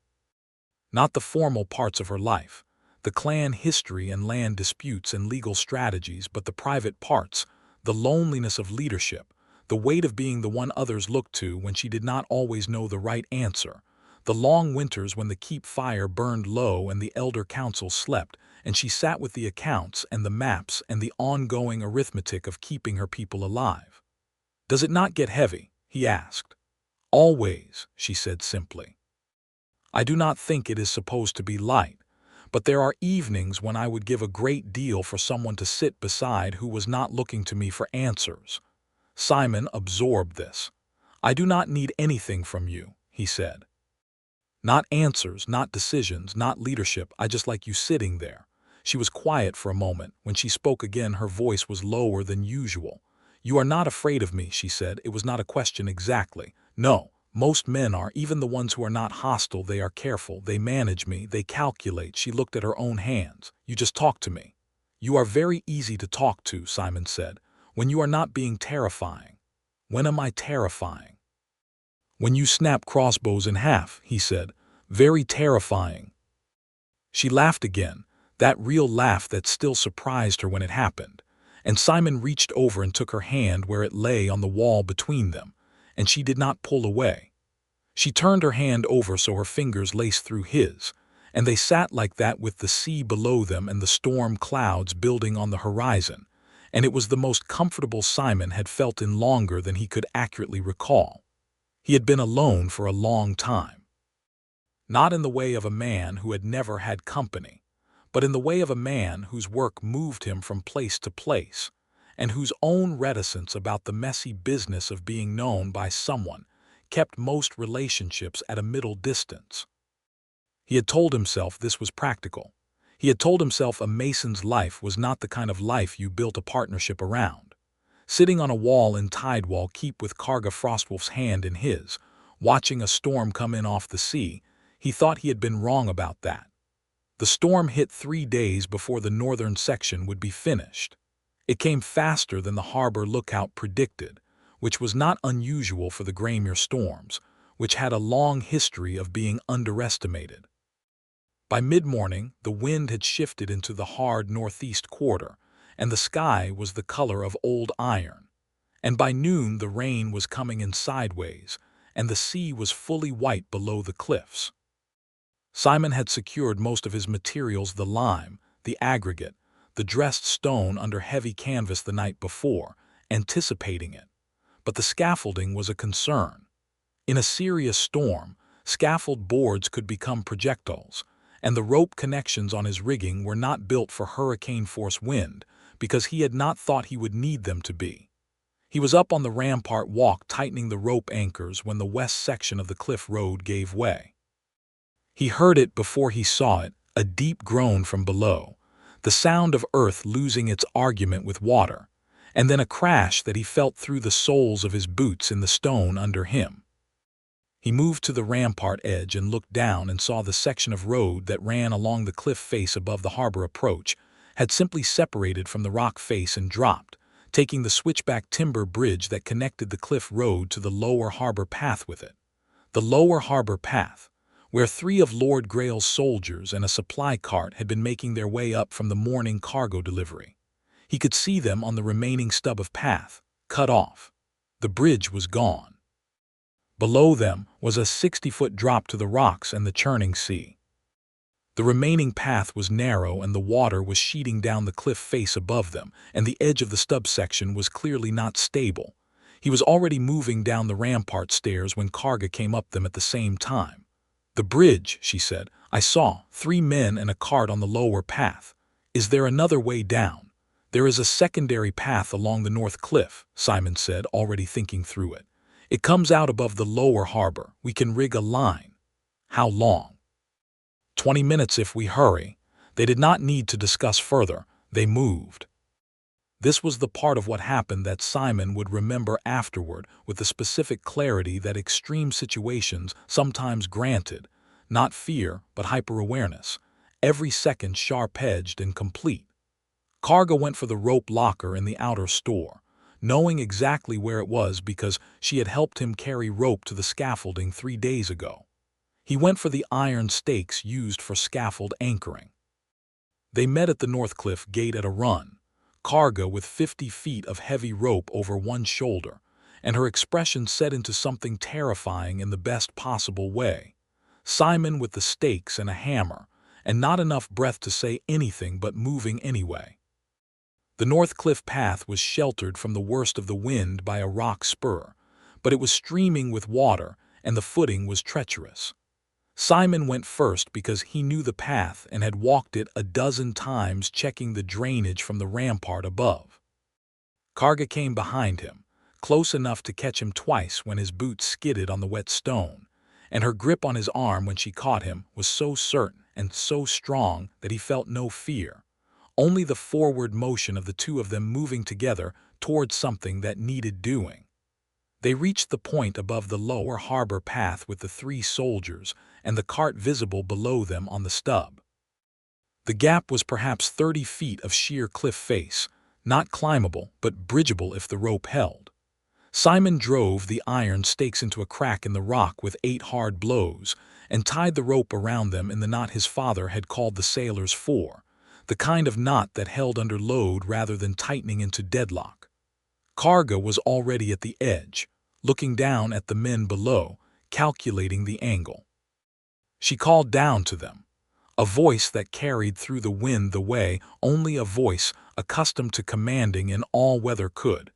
Not the formal parts of her life, the clan history and land disputes and legal strategies, but the private parts, the loneliness of leadership, the weight of being the one others looked to when she did not always know the right answer, the long winters when the keep fire burned low and the elder council slept, and she sat with the accounts and the maps and the ongoing arithmetic of keeping her people alive. "Does it not get heavy?" he asked. "Always," she said simply. "I do not think it is supposed to be light, but there are evenings when I would give a great deal for someone to sit beside who was not looking to me for answers." Simon absorbed this. "I do not need anything from you," he said. "Not answers, not decisions, not leadership. I just like you sitting there." She was quiet for a moment. When she spoke again, her voice was lower than usual. "You are not afraid of me," she said. "It was not a question exactly. No, most men are, even the ones who are not hostile. They are careful, they manage me, they calculate." She looked at her own hands. "You just talk to me." "You are very easy to talk to," Simon said, "when you are not being terrifying." "When am I terrifying?" "When you snap crossbows in half," he said. "Very terrifying." She laughed again, that real laugh that still surprised her when it happened, and Simon reached over and took her hand where it lay on the wall between them, and she did not pull away. She turned her hand over so her fingers laced through his, and they sat like that with the sea below them and the storm clouds building on the horizon, and it was the most comfortable Simon had felt in longer than he could accurately recall. He had been alone for a long time. Not in the way of a man who had never had company, but in the way of a man whose work moved him from place to place, and whose own reticence about the messy business of being known by someone kept most relationships at a middle distance. He had told himself this was practical. He had told himself a mason's life was not the kind of life you built a partnership around. Sitting on a wall in Tidewall Keep with Karga Frostwolf's hand in his, watching a storm come in off the sea, he thought he had been wrong about that. The storm hit 3 days before the northern section would be finished. It came faster than the harbor lookout predicted, which was not unusual for the Graymere storms, which had a long history of being underestimated. By mid-morning, the wind had shifted into the hard northeast quarter, and the sky was the color of old iron. And by noon the rain was coming in sideways, and the sea was fully white below the cliffs. Simon had secured most of his materials, the lime, the aggregate, the dressed stone under heavy canvas the night before, anticipating it. But the scaffolding was a concern. In a serious storm, scaffold boards could become projectiles, and the rope connections on his rigging were not built for hurricane-force wind because he had not thought he would need them to be. He was up on the rampart walk tightening the rope anchors when the west section of the cliff road gave way. He heard it before he saw it, a deep groan from below, the sound of earth losing its argument with water, and then a crash that he felt through the soles of his boots in the stone under him. He moved to the rampart edge and looked down and saw the section of road that ran along the cliff face above the harbor approach had simply separated from the rock face and dropped, taking the switchback timber bridge that connected the cliff road to the lower harbor path with it. The lower harbor path, where 3 of Lord Grail's soldiers and a supply cart had been making their way up from the morning cargo delivery. He could see them on the remaining stub of path, cut off. The bridge was gone. Below them was a 60-foot drop to the rocks and the churning sea. The remaining path was narrow and the water was sheeting down the cliff face above them, and the edge of the stub section was clearly not stable. He was already moving down the rampart stairs when Karga came up them at the same time. "The bridge," she said. "I saw 3 men and a cart on the lower path. Is there another way down?" "There is a secondary path along the north cliff," Simon said, already thinking through it. "It comes out above the lower harbor. We can rig a line." "How long?" 20 minutes if we hurry." They did not need to discuss further. They moved. This was the part of what happened that Simon would remember afterward with the specific clarity that extreme situations sometimes granted, not fear, but hyper-awareness, every second sharp-edged and complete. Karga went for the rope locker in the outer store, knowing exactly where it was because she had helped him carry rope to the scaffolding 3 days ago. He went for the iron stakes used for scaffold anchoring. They met at the Northcliffe gate at a run, Karga with 50 feet of heavy rope over one shoulder, and her expression set into something terrifying in the best possible way. Simon with the stakes and a hammer, and not enough breath to say anything but moving anyway. The Northcliffe path was sheltered from the worst of the wind by a rock spur, but it was streaming with water and the footing was treacherous. Simon went first because he knew the path and had walked it a dozen times, checking the drainage from the rampart above. Karga came behind him, close enough to catch him twice when his boots skidded on the wet stone, and her grip on his arm when she caught him was so certain and so strong that he felt no fear, only the forward motion of the two of them moving together towards something that needed doing. They reached the point above the lower harbor path with the 3 soldiers and the cart visible below them on the stub. The gap was perhaps 30 feet of sheer cliff face, not climbable but bridgeable if the rope held. Simon drove the iron stakes into a crack in the rock with 8 hard blows and tied the rope around them in the knot his father had called the sailors for, the kind of knot that held under load rather than tightening into deadlock. Karga was already at the edge, looking down at the men below, calculating the angle. She called down to them, a voice that carried through the wind the way only a voice accustomed to commanding in all weather could,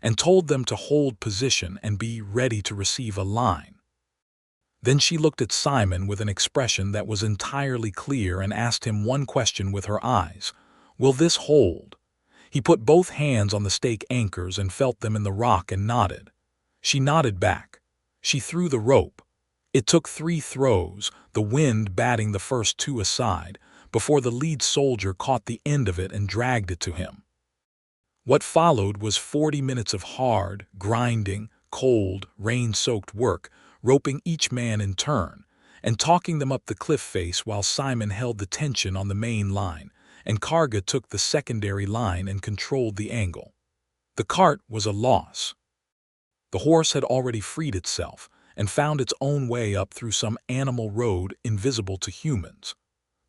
and told them to hold position and be ready to receive a line. Then she looked at Simon with an expression that was entirely clear and asked him one question with her eyes: "Will this hold?" He put both hands on the stake anchors and felt them in the rock and nodded. She nodded back. She threw the rope. It took 3 throws, the wind batting the first 2 aside, before the lead soldier caught the end of it and dragged it to him. What followed was 40 minutes of hard, grinding, cold, rain-soaked work, roping each man in turn, and talking them up the cliff face while Simon held the tension on the main line, and Karga took the secondary line and controlled the angle. The cart was a loss. The horse had already freed itself and found its own way up through some animal road invisible to humans.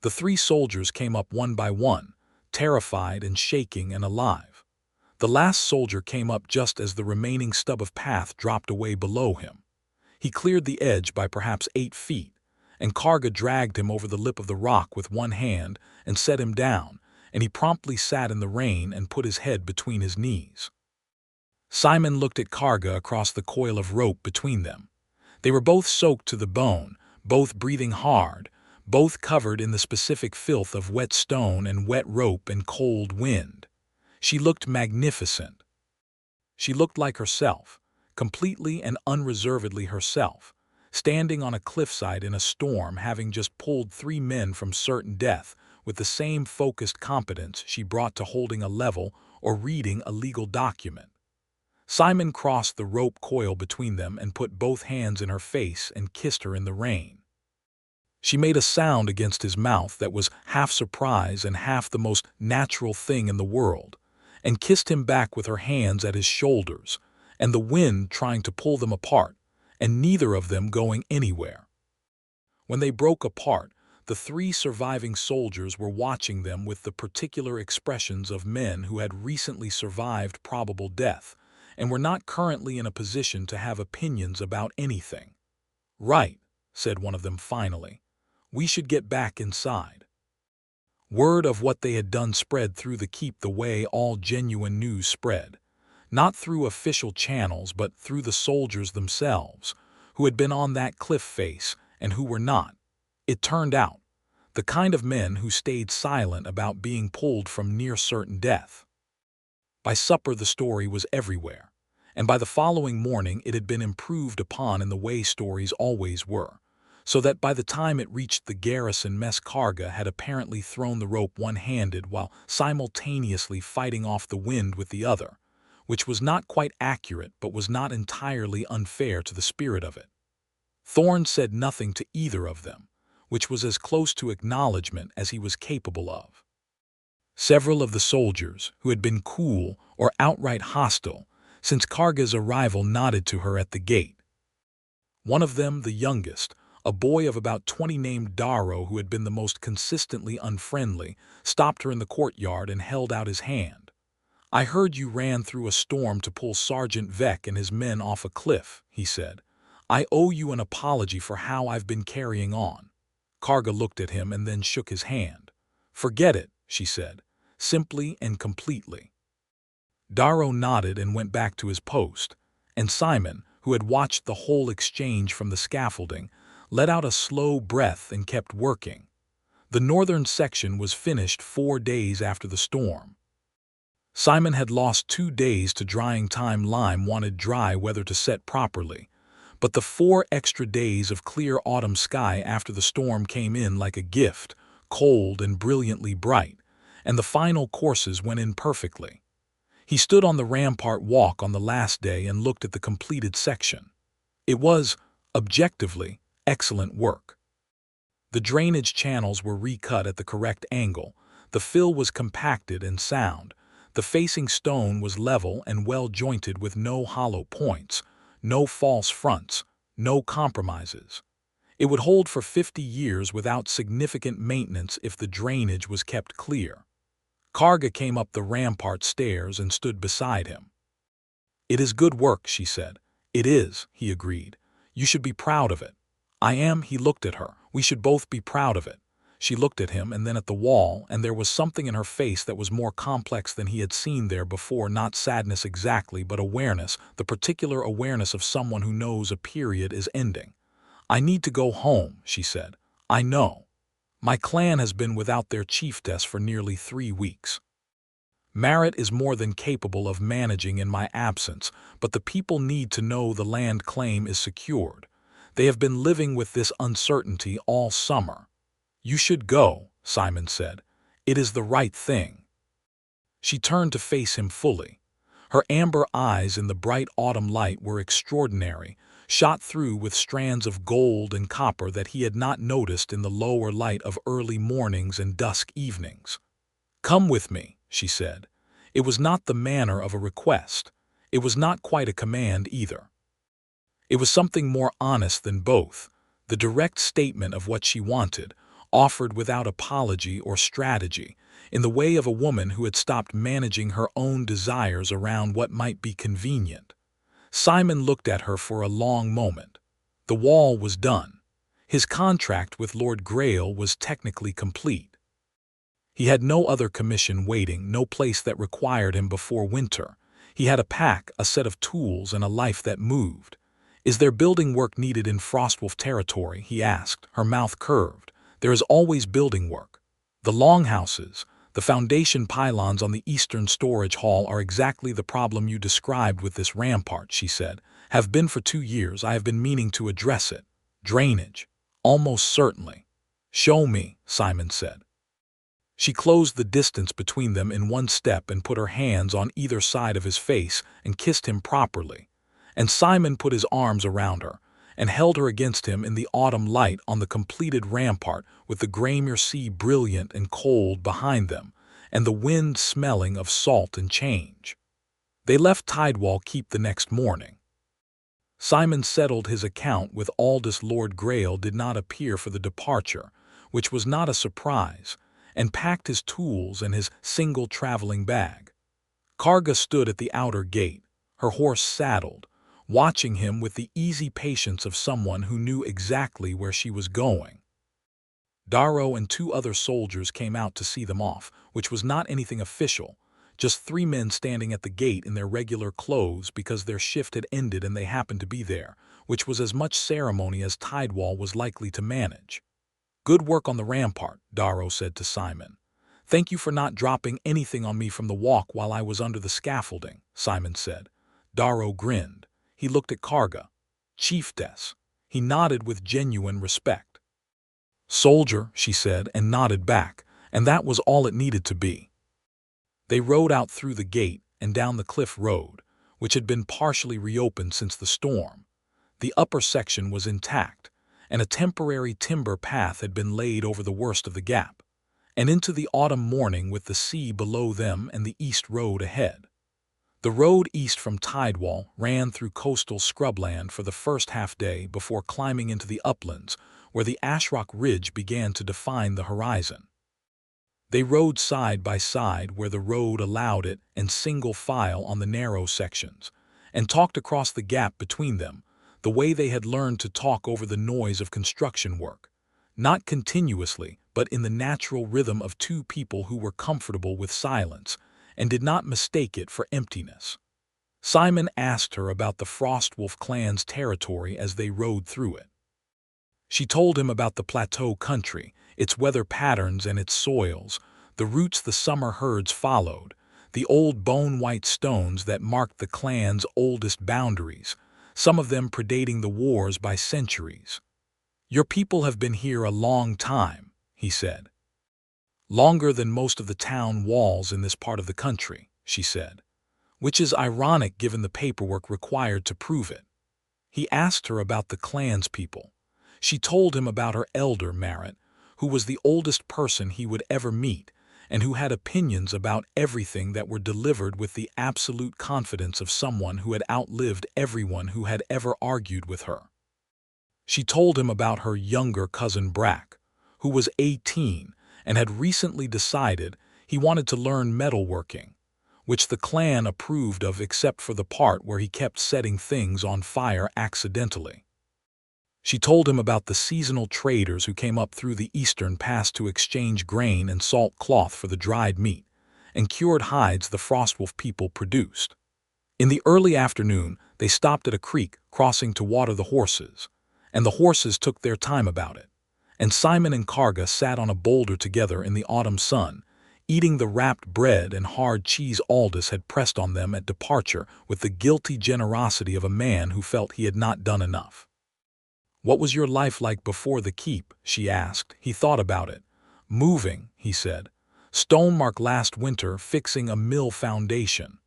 The 3 soldiers came up one by one, terrified and shaking and alive. The last soldier came up just as the remaining stub of path dropped away below him. He cleared the edge by perhaps 8 feet, and Karga dragged him over the lip of the rock with one hand and set him down, and he promptly sat in the rain and put his head between his knees. Simon looked at Karga across the coil of rope between them. They were both soaked to the bone, both breathing hard, both covered in the specific filth of wet stone and wet rope and cold wind. She looked magnificent. She looked like herself, completely and unreservedly herself, standing on a cliffside in a storm, having just pulled 3 men from certain death with the same focused competence she brought to holding a level or reading a legal document. Simon crossed the rope coil between them and put both hands in her face and kissed her in the rain. She made a sound against his mouth that was half surprise and half the most natural thing in the world, and kissed him back with her hands at his shoulders, and the wind trying to pull them apart, and neither of them going anywhere. When they broke apart, the 3 surviving soldiers were watching them with the particular expressions of men who had recently survived probable death, and were not currently in a position to have opinions about anything. "Right," said one of them finally. "We should get back inside." Word of what they had done spread through the keep the way all genuine news spread, not through official channels but through the soldiers themselves, who had been on that cliff face and who were not, it turned out, the kind of men who stayed silent about being pulled from near certain death. By supper the story was everywhere, and by the following morning it had been improved upon in the way stories always were, so that by the time it reached the garrison mess Karga had apparently thrown the rope one-handed while simultaneously fighting off the wind with the other, which was not quite accurate but was not entirely unfair to the spirit of it. Thorn said nothing to either of them, which was as close to acknowledgment as he was capable of. Several of the soldiers, who had been cool or outright hostile since Karga's arrival, nodded to her at the gate. One of them, the youngest, a boy of about 20 named Darrow, who had been the most consistently unfriendly, stopped her in the courtyard and held out his hand. "I heard you ran through a storm to pull Sergeant Vec and his men off a cliff," he said. "I owe you an apology for how I've been carrying on." Karga looked at him and then shook his hand. "Forget it," she said, simply and completely. Darrow nodded and went back to his post, and Simon, who had watched the whole exchange from the scaffolding, let out a slow breath and kept working. The northern section was finished 4 days after the storm. Simon had lost 2 days to drying time. Lime wanted dry weather to set properly, but the 4 extra days of clear autumn sky after the storm came in like a gift, cold and brilliantly bright, and the final courses went in perfectly. He stood on the rampart walk on the last day and looked at the completed section. It was, objectively, excellent work. The drainage channels were recut at the correct angle, the fill was compacted and sound, the facing stone was level and well-jointed with no hollow points, no false fronts, no compromises. It would hold for 50 years without significant maintenance if the drainage was kept clear. Karga came up the rampart stairs and stood beside him. "It is good work," she said. "It is," he agreed. "You should be proud of it." "I am," he looked at her. "We should both be proud of it." She looked at him and then at the wall, and there was something in her face that was more complex than he had seen there before, not sadness exactly, but awareness, the particular awareness of someone who knows a period is ending. "I need to go home," she said. "I know. My clan has been without their chieftess for nearly 3 weeks. Marit is more than capable of managing in my absence, but the people need to know the land claim is secured. They have been living with this uncertainty all summer." "You should go," Simon said. "It is the right thing." She turned to face him fully. Her amber eyes in the bright autumn light were extraordinary, shot through with strands of gold and copper that he had not noticed in the lower light of early mornings and dusk evenings. "Come with me," she said. It was not the manner of a request. It was not quite a command either. It was something more honest than both, the direct statement of what she wanted, offered without apology or strategy, in the way of a woman who had stopped managing her own desires around what might be convenient. Simon looked at her for a long moment. The wall was done. His contract with Lord Grail was technically complete. He had no other commission waiting, no place that required him before winter. He had a pack, a set of tools, and a life that moved. "Is there building work needed in Frostwolf territory?" he asked, her mouth curved. "There is always building work. The longhouses, the foundation pylons on the eastern storage hall are exactly the problem you described with this rampart," she said. "Have been for 2 years. I have been meaning to address it. Drainage. Almost certainly." "Show me," Simon said. She closed the distance between them in one step and put her hands on either side of his face and kissed him properly. And Simon put his arms around her and held her against him in the autumn light on the completed rampart, with the Graymere Sea brilliant and cold behind them, and the wind smelling of salt and change. They left Tidewall Keep the next morning. Simon settled his account with Aldous. Lord Grail did not appear for the departure, which was not a surprise, and packed his tools and his single traveling bag. Karga stood at the outer gate, her horse saddled, watching him with the easy patience of someone who knew exactly where she was going. Darrow and 2 other soldiers came out to see them off, which was not anything official, just 3 men standing at the gate in their regular clothes because their shift had ended and they happened to be there, which was as much ceremony as Tidewall was likely to manage. "Good work on the rampart," Darrow said to Simon. Thank you for not dropping anything on me from the walk while I was under the scaffolding, Simon said. Darrow grinned. He looked at Karga. Chieftess. He nodded with genuine respect. Soldier, she said, and nodded back, and that was all it needed to be. They rode out through the gate and down the cliff road, which had been partially reopened since the storm. The upper section was intact, and a temporary timber path had been laid over the worst of the gap, and into the autumn morning with the sea below them and the east road ahead. The road east from Tidewall ran through coastal scrubland for the first half-day before climbing into the uplands, where the Ashrock Ridge began to define the horizon. They rode side by side where the road allowed it and single file on the narrow sections, and talked across the gap between them, the way they had learned to talk over the noise of construction work, not continuously, but in the natural rhythm of two people who were comfortable with silence and did not mistake it for emptiness. Simon asked her about the Frostwolf clan's territory as they rode through it. She told him about the plateau country, its weather patterns and its soils, the routes the summer herds followed, the old bone-white stones that marked the clan's oldest boundaries, some of them predating the wars by centuries. Your people have been here a long time, he said. Longer than most of the town walls in this part of the country, she said, which is ironic given the paperwork required to prove it. He asked her about the clan's people. She told him about her elder, Marit, who was the oldest person he would ever meet and who had opinions about everything that were delivered with the absolute confidence of someone who had outlived everyone who had ever argued with her. She told him about her younger cousin Brack, who was 18 and had recently decided he wanted to learn metalworking, which the clan approved of except for the part where he kept setting things on fire accidentally. She told him about the seasonal traders who came up through the eastern pass to exchange grain and salt cloth for the dried meat and cured hides the Frostwolf people produced. In the early afternoon, they stopped at a creek crossing to water the horses, and the horses took their time about it, and Simon and Karga sat on a boulder together in the autumn sun, eating the wrapped bread and hard cheese Aldous had pressed on them at departure with the guilty generosity of a man who felt he had not done enough. What was your life like before the keep? She asked. He thought about it. Moving, he said. Stonemark last winter fixing a mill foundation.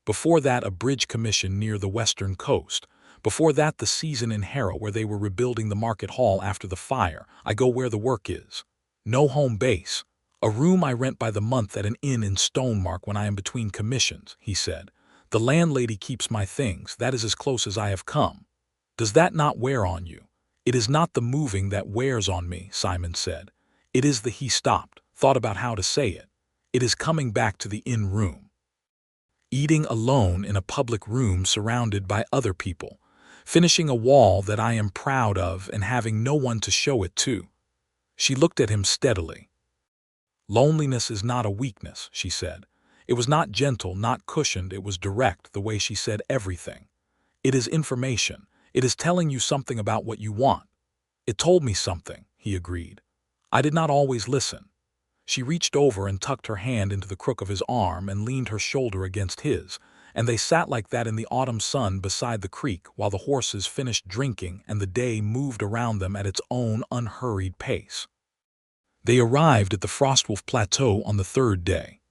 Before that a bridge commission near the western coast. Before that the season in Harrow where they were rebuilding the market hall after the fire. I go where the work is. No home base. A room I rent by the month at an inn in Stonemark when I am between commissions, he said. The landlady keeps my things. That is as close as I have come. Does that not wear on you? It is not the moving that wears on me, Simon said. It is the he stopped, thought about how to say it. It is coming back to the inn room. Eating alone in a public room surrounded by other people. Finishing a wall that I am proud of and having no one to show it to. She looked at him steadily. Loneliness is not a weakness, she said. It was not gentle, not cushioned, it was direct, the way she said everything. It is information. It is telling you something about what you want. It told me something, he agreed. I did not always listen. She reached over and tucked her hand into the crook of his arm and leaned her shoulder against his, and they sat like that in the autumn sun beside the creek while the horses finished drinking and the day moved around them at its own unhurried pace. They arrived at the Frostwolf Plateau on the third day.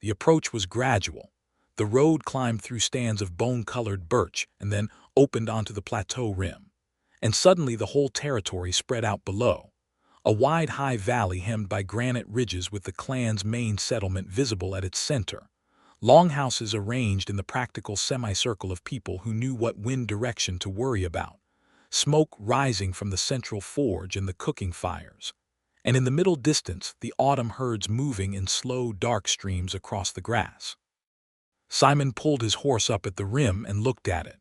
The approach was gradual. The road climbed through stands of bone-colored birch and then opened onto the plateau rim. And suddenly the whole territory spread out below. A wide, high valley hemmed by granite ridges with the clan's main settlement visible at its center. Longhouses arranged in the practical semicircle of people who knew what wind direction to worry about. Smoke rising from the central forge and the cooking fires. And in the middle distance, the autumn herds moving in slow, dark streams across the grass. Simon pulled his horse up at the rim and looked at it.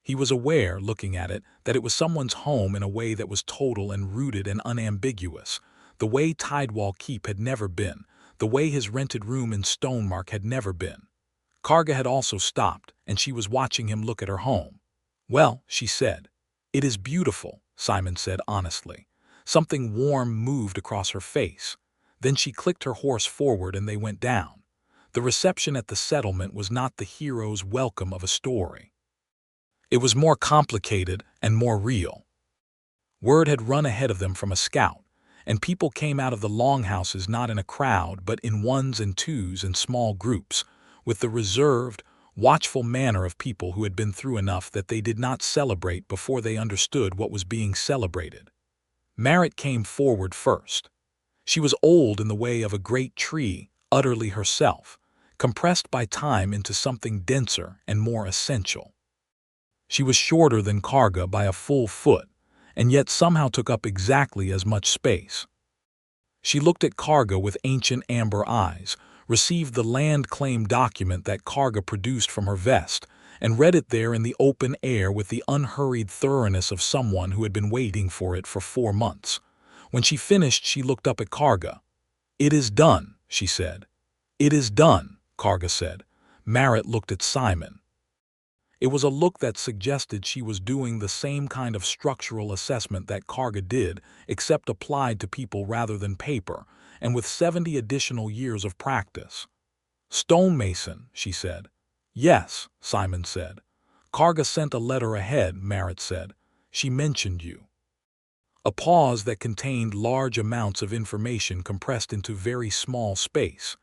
He was aware, looking at it, that it was someone's home in a way that was total and rooted and unambiguous, the way Tidewall Keep had never been, the way his rented room in Stonemark had never been. Karga had also stopped, and she was watching him look at her home. Well, she said. It is beautiful, Simon said honestly. Something warm moved across her face. Then she clicked her horse forward and they went down. The reception at the settlement was not the hero's welcome of a story. It was more complicated and more real. Word had run ahead of them from a scout, and people came out of the longhouses not in a crowd but in ones and twos and small groups, with the reserved, watchful manner of people who had been through enough that they did not celebrate before they understood what was being celebrated. Merritt came forward first. She was old in the way of a great tree, utterly herself, compressed by time into something denser and more essential. She was shorter than Karga by a full foot, and yet somehow took up exactly as much space. She looked at Karga with ancient amber eyes, received the land claim document that Karga produced from her vest, and read it there in the open air with the unhurried thoroughness of someone who had been waiting for it for 4 months. When she finished, she looked up at Karga. "It is done," she said. "It is done," Karga said. Merritt looked at Simon. It was a look that suggested she was doing the same kind of structural assessment that Karga did, except applied to people rather than paper, and with 70 additional years of practice. "Stonemason," she said. "Yes," Simon said. "Karga sent a letter ahead," Merritt said. "She mentioned you." A pause that contained large amounts of information compressed into very small space.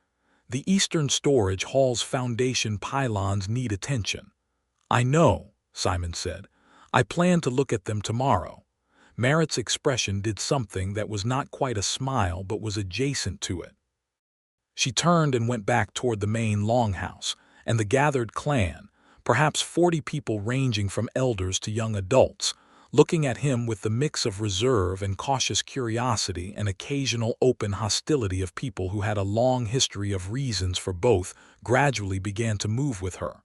"The Eastern Storage Hall's foundation pylons need attention." "I know," Simon said. "I plan to look at them tomorrow." Merritt's expression did something that was not quite a smile but was adjacent to it. She turned and went back toward the main longhouse, and the gathered clan, perhaps 40 people ranging from elders to young adults, looking at him with the mix of reserve and cautious curiosity and occasional open hostility of people who had a long history of reasons for both, gradually began to move with her.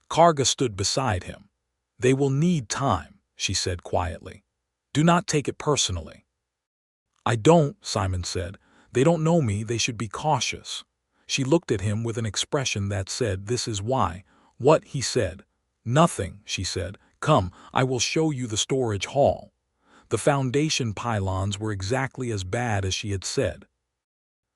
Karga stood beside him. "They will need time," she said quietly. "Do not take it personally." "I don't," Simon said. "They don't know me, they should be cautious." She looked at him with an expression that said, "This is why." "What?" he said. "Nothing," she said. "Come, I will show you the storage hall." The foundation pylons were exactly as bad as she had said.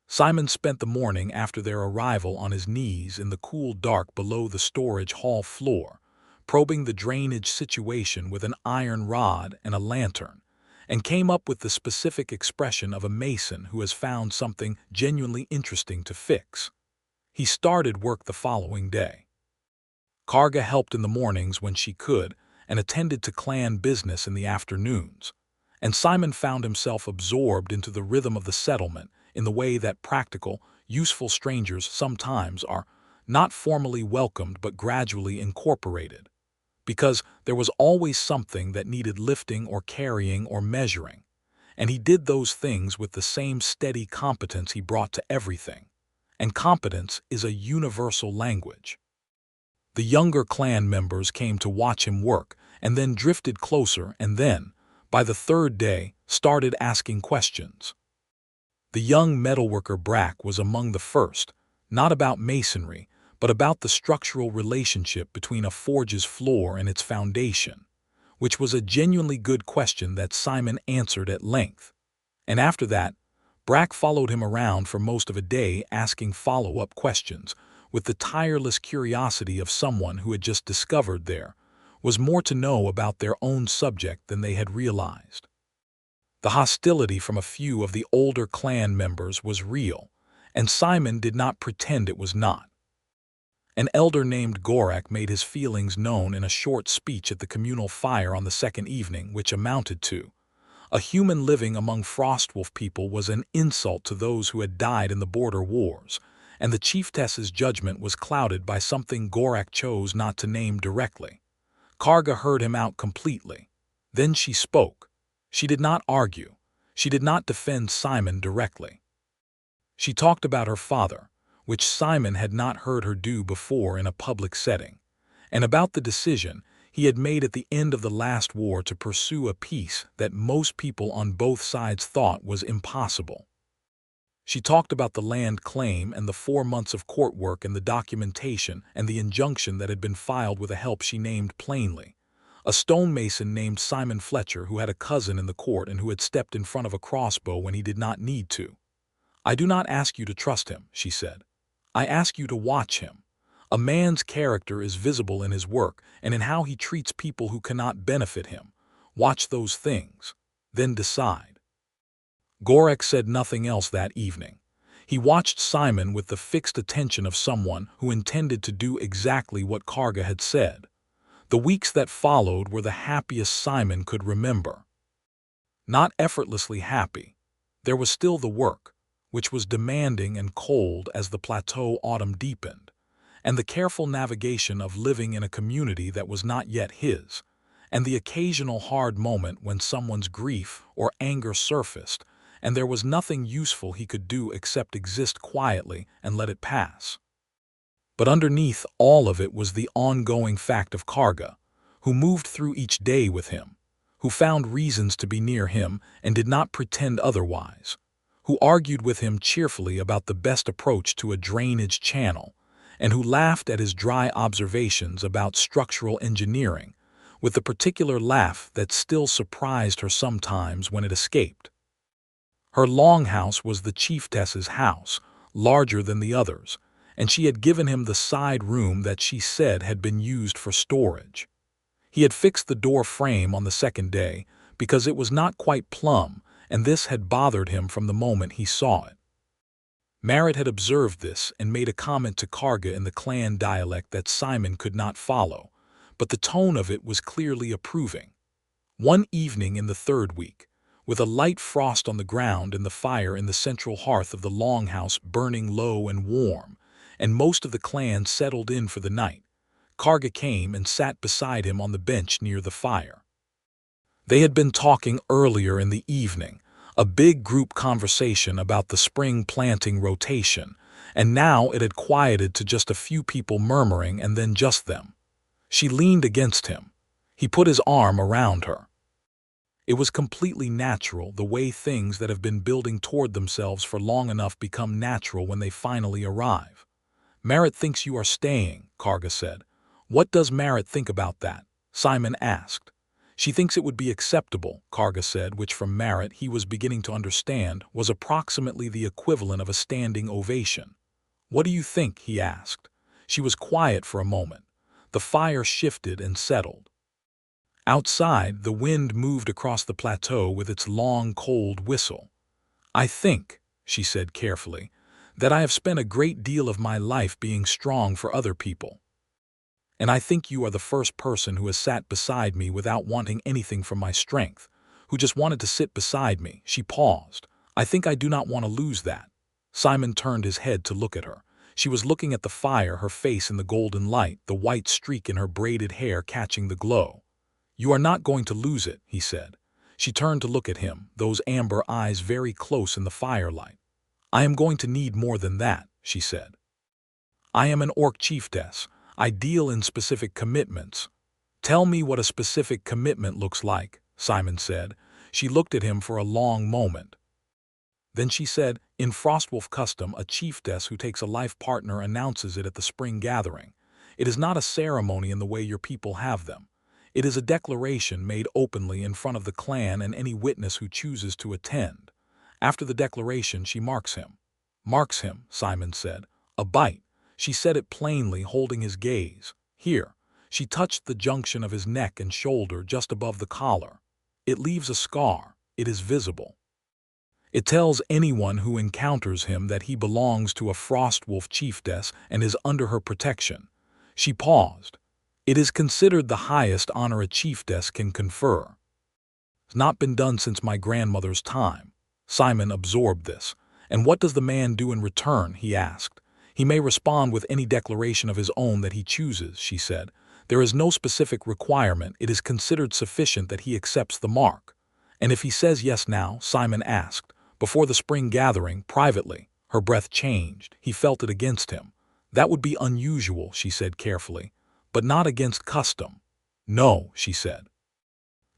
Simon spent the morning after their arrival on his knees in the cool dark below the storage hall floor, probing the drainage situation with an iron rod and a lantern, and came up with the specific expression of a mason who has found something genuinely interesting to fix. He started work the following day. Karga helped in the mornings when she could and attended to clan business in the afternoons, and Simon found himself absorbed into the rhythm of the settlement in the way that practical, useful strangers sometimes are, not formally welcomed but gradually incorporated. Because there was always something that needed lifting or carrying or measuring, and he did those things with the same steady competence he brought to everything. And competence is a universal language. The younger clan members came to watch him work and then drifted closer and then, by the third day, started asking questions. The young metalworker Brack was among the first, not about masonry, but about the structural relationship between a forge's floor and its foundation, which was a genuinely good question that Simon answered at length. And after that, Brack followed him around for most of a day asking follow-up questions, with the tireless curiosity of someone who had just discovered there was more to know about their own subject than they had realized. The hostility from a few of the older clan members was real, and Simon did not pretend it was not. An elder named Gorak made his feelings known in a short speech at the communal fire on the second evening, which amounted to, "A human living among Frostwolf people was an insult to those who had died in the border wars," and the chieftess's judgment was clouded by something Gorak chose not to name directly. Karga heard him out completely. Then she spoke. She did not argue. She did not defend Simon directly. She talked about her father, which Simon had not heard her do before in a public setting, and about the decision he had made at the end of the last war to pursue a peace that most people on both sides thought was impossible. She talked about the land claim and the 4 months of court work and the documentation and the injunction that had been filed with a help she named plainly, a stonemason named Simon Fletcher who had a cousin in the court and who had stepped in front of a crossbow when he did not need to. I do not ask you to trust him, she said. I ask you to watch him. A man's character is visible in his work and in how he treats people who cannot benefit him. Watch those things, then decide. Gorek said nothing else that evening. He watched Simon with the fixed attention of someone who intended to do exactly what Karga had said. The weeks that followed were the happiest Simon could remember. Not effortlessly happy. There was still the work, which was demanding and cold as the plateau autumn deepened, and the careful navigation of living in a community that was not yet his, and the occasional hard moment when someone's grief or anger surfaced, and there was nothing useful he could do except exist quietly and let it pass. But underneath all of it was the ongoing fact of Karga, who moved through each day with him, who found reasons to be near him and did not pretend otherwise, who argued with him cheerfully about the best approach to a drainage channel, and who laughed at his dry observations about structural engineering, with the particular laugh that still surprised her sometimes when it escaped. Her longhouse was the chieftess's house, larger than the others, and she had given him the side room that she said had been used for storage. He had fixed the door frame on the second day because it was not quite plumb, and this had bothered him from the moment he saw it. Merritt had observed this and made a comment to Karga in the clan dialect that Simon could not follow, but the tone of it was clearly approving. One evening in the third week, with a light frost on the ground and the fire in the central hearth of the longhouse burning low and warm, and most of the clan settled in for the night, Karga came and sat beside him on the bench near the fire. They had been talking earlier in the evening, a big group conversation about the spring planting rotation, and now it had quieted to just a few people murmuring and then just them. She leaned against him. He put his arm around her. It was completely natural, the way things that have been building toward themselves for long enough become natural when they finally arrive. Merritt thinks you are staying, Karga said. What does Merritt think about that? Simon asked. She thinks it would be acceptable, Karga said, which from Merritt he was beginning to understand was approximately the equivalent of a standing ovation. What do you think? He asked. She was quiet for a moment. The fire shifted and settled. Outside, the wind moved across the plateau with its long, cold whistle. I think, she said carefully, that I have spent a great deal of my life being strong for other people. And I think you are the first person who has sat beside me without wanting anything from my strength, who just wanted to sit beside me. She paused. I think I do not want to lose that. Simon turned his head to look at her. She was looking at the fire, her face in the golden light, the white streak in her braided hair catching the glow. You are not going to lose it, he said. She turned to look at him, those amber eyes very close in the firelight. I am going to need more than that, she said. I am an Orc Chieftess. I deal in specific commitments. Tell me what a specific commitment looks like, Simon said. She looked at him for a long moment. Then she said, in Frostwolf custom, a chieftess who takes a life partner announces it at the spring gathering. It is not a ceremony in the way your people have them. It is a declaration made openly in front of the clan and any witness who chooses to attend. After the declaration, she marks him. Marks him, Simon said. A bite. She said it plainly, holding his gaze. Here. She touched the junction of his neck and shoulder just above the collar. It leaves a scar. It is visible. It tells anyone who encounters him that he belongs to a Frostwolf chieftess and is under her protection. She paused. It is considered the highest honor a chieftess can confer. It's not been done since my grandmother's time. Simon absorbed this. And what does the man do in return? He asked. He may respond with any declaration of his own that he chooses, she said. There is no specific requirement. It is considered sufficient that he accepts the mark. And if he says yes now, Simon asked, before the spring gathering, privately, her breath changed. He felt it against him. That would be unusual, she said carefully, but not against custom. No, she said.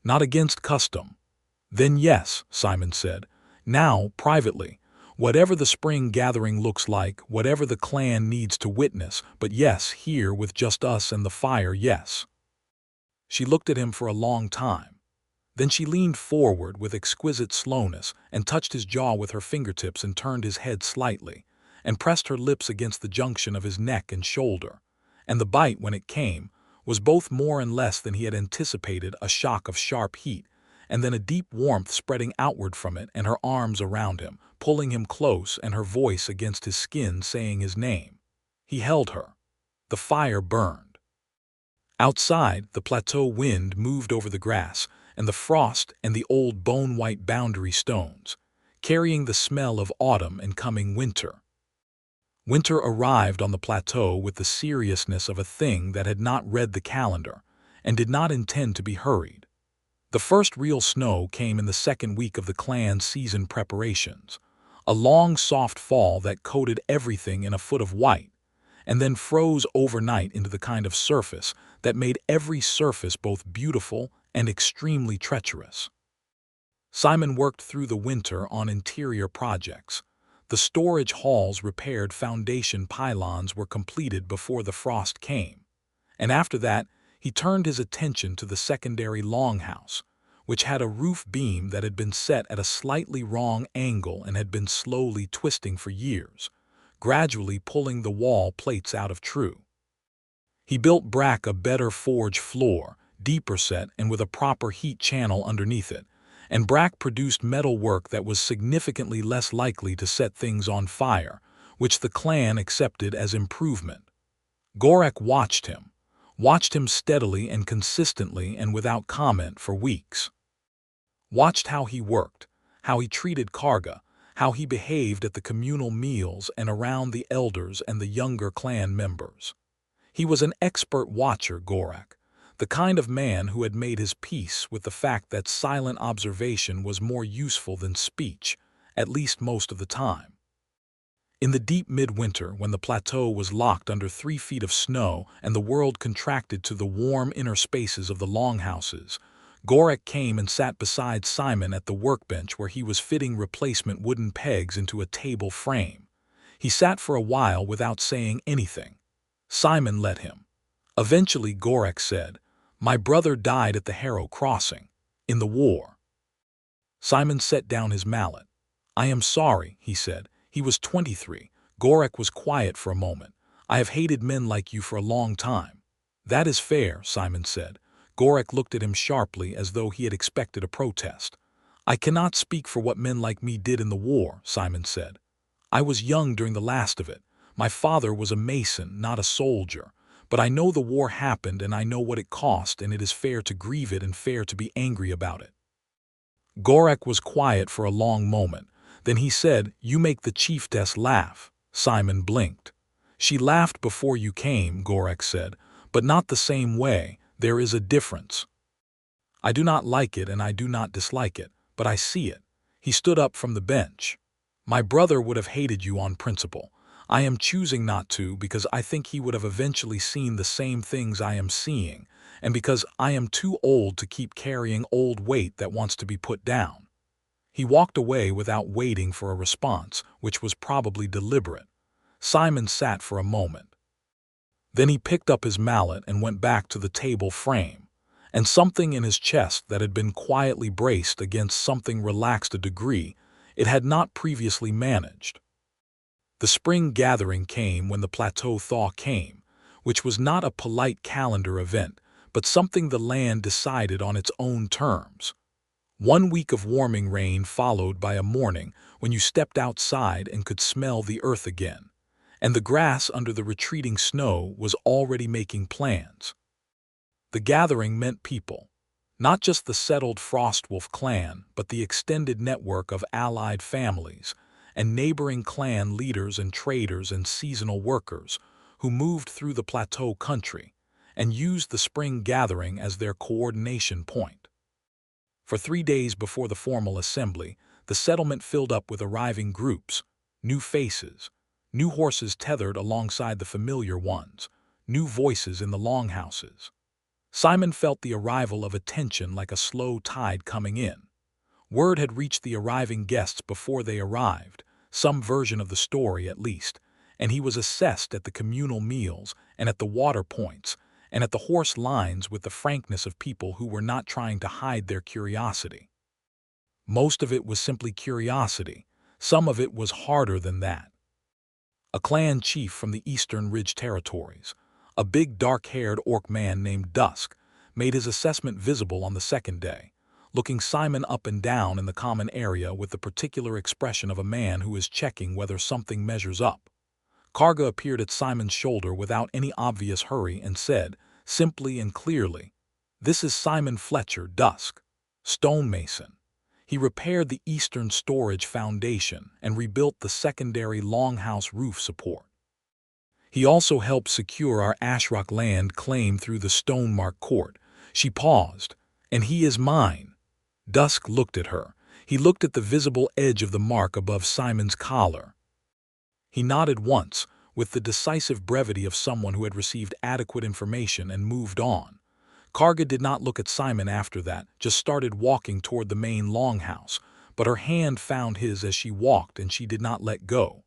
Not against custom. Then yes, Simon said. Now, privately. Whatever the spring gathering looks like, whatever the clan needs to witness, but yes, here with just us and the fire, yes. She looked at him for a long time. Then she leaned forward with exquisite slowness and touched his jaw with her fingertips and turned his head slightly, and pressed her lips against the junction of his neck and shoulder. And the bite, when it came, was both more and less than he had anticipated, a shock of sharp heat, and then a deep warmth spreading outward from it, and her arms around him, pulling him close, and her voice against his skin saying his name. He held her. The fire burned. Outside, the plateau wind moved over the grass, and the frost and the old bone-white boundary stones, carrying the smell of autumn and coming winter. Winter arrived on the plateau with the seriousness of a thing that had not read the calendar and did not intend to be hurried. The first real snow came in the second week of the clan's season preparations, a long soft fall that coated everything in a foot of white, and then froze overnight into the kind of surface that made every surface both beautiful and extremely treacherous. Simon worked through the winter on interior projects. The storage halls repaired, foundation pylons were completed before the frost came, and after that he turned his attention to the secondary longhouse, which had a roof beam that had been set at a slightly wrong angle and had been slowly twisting for years, gradually pulling the wall plates out of true. He built Brack a better forge floor, deeper set and with a proper heat channel underneath it, and Brack produced metal work that was significantly less likely to set things on fire, which the clan accepted as improvement. Gorak watched him steadily and consistently and without comment for weeks. Watched how he worked, how he treated Karga, how he behaved at the communal meals and around the elders and the younger clan members. He was an expert watcher, Gorak, the kind of man who had made his peace with the fact that silent observation was more useful than speech, at least most of the time. In the deep midwinter, when the plateau was locked under 3 feet of snow and the world contracted to the warm inner spaces of the longhouses, Gorak came and sat beside Simon at the workbench where he was fitting replacement wooden pegs into a table frame. He sat for a while without saying anything. Simon let him. Eventually Gorak said, "My brother died at the Harrow Crossing, in the war." Simon set down his mallet. "I am sorry," he said. He was 23. Gorak was quiet for a moment. "I have hated men like you for a long time." "That is fair," Simon said. Gorak looked at him sharply as though he had expected a protest. "I cannot speak for what men like me did in the war," Simon said. "I was young during the last of it. My father was a mason, not a soldier. But I know the war happened and I know what it cost, and it is fair to grieve it and fair to be angry about it." Gorak was quiet for a long moment. Then he said, "You make the chieftess laugh." Simon blinked. "She laughed before you came," Gorak said, "but not the same way. There is a difference. I do not like it and I do not dislike it, but I see it." He stood up from the bench. "My brother would have hated you on principle. I am choosing not to because I think he would have eventually seen the same things I am seeing, and because I am too old to keep carrying old weight that wants to be put down." He walked away without waiting for a response, which was probably deliberate. Simon sat for a moment. Then he picked up his mallet and went back to the table frame, and something in his chest that had been quietly braced against something relaxed a degree it had not previously managed. The spring gathering came when the plateau thaw came, which was not a polite calendar event, but something the land decided on its own terms. 1 week of warming rain followed by a morning when you stepped outside and could smell the earth again, and the grass under the retreating snow was already making plans. The gathering meant people, not just the settled Frostwolf clan, but the extended network of allied families and neighboring clan leaders and traders and seasonal workers who moved through the plateau country and used the spring gathering as their coordination point. For 3 days before the formal assembly, the settlement filled up with arriving groups, new faces, new horses tethered alongside the familiar ones, new voices in the longhouses. Simon felt the arrival of attention like a slow tide coming in. Word had reached the arriving guests before they arrived, some version of the story at least, and he was assessed at the communal meals and at the water points, and at the hoarse lines with the frankness of people who were not trying to hide their curiosity. Most of it was simply curiosity. Some of it was harder than that. A clan chief from the Eastern Ridge Territories, a big dark-haired orc man named Dusk, made his assessment visible on the second day, looking Simon up and down in the common area with the particular expression of a man who is checking whether something measures up. Karga appeared at Simon's shoulder without any obvious hurry and said, simply and clearly, "This is Simon Fletcher, Dusk, stonemason. He repaired the eastern storage foundation and rebuilt the secondary longhouse roof support. He also helped secure our Ashrock land claim through the Stonemark Court." She paused. "And he is mine." Dusk looked at her. He looked at the visible edge of the mark above Simon's collar. He nodded once, with the decisive brevity of someone who had received adequate information and moved on. Karga did not look at Simon after that, just started walking toward the main longhouse, but her hand found his as she walked and she did not let go.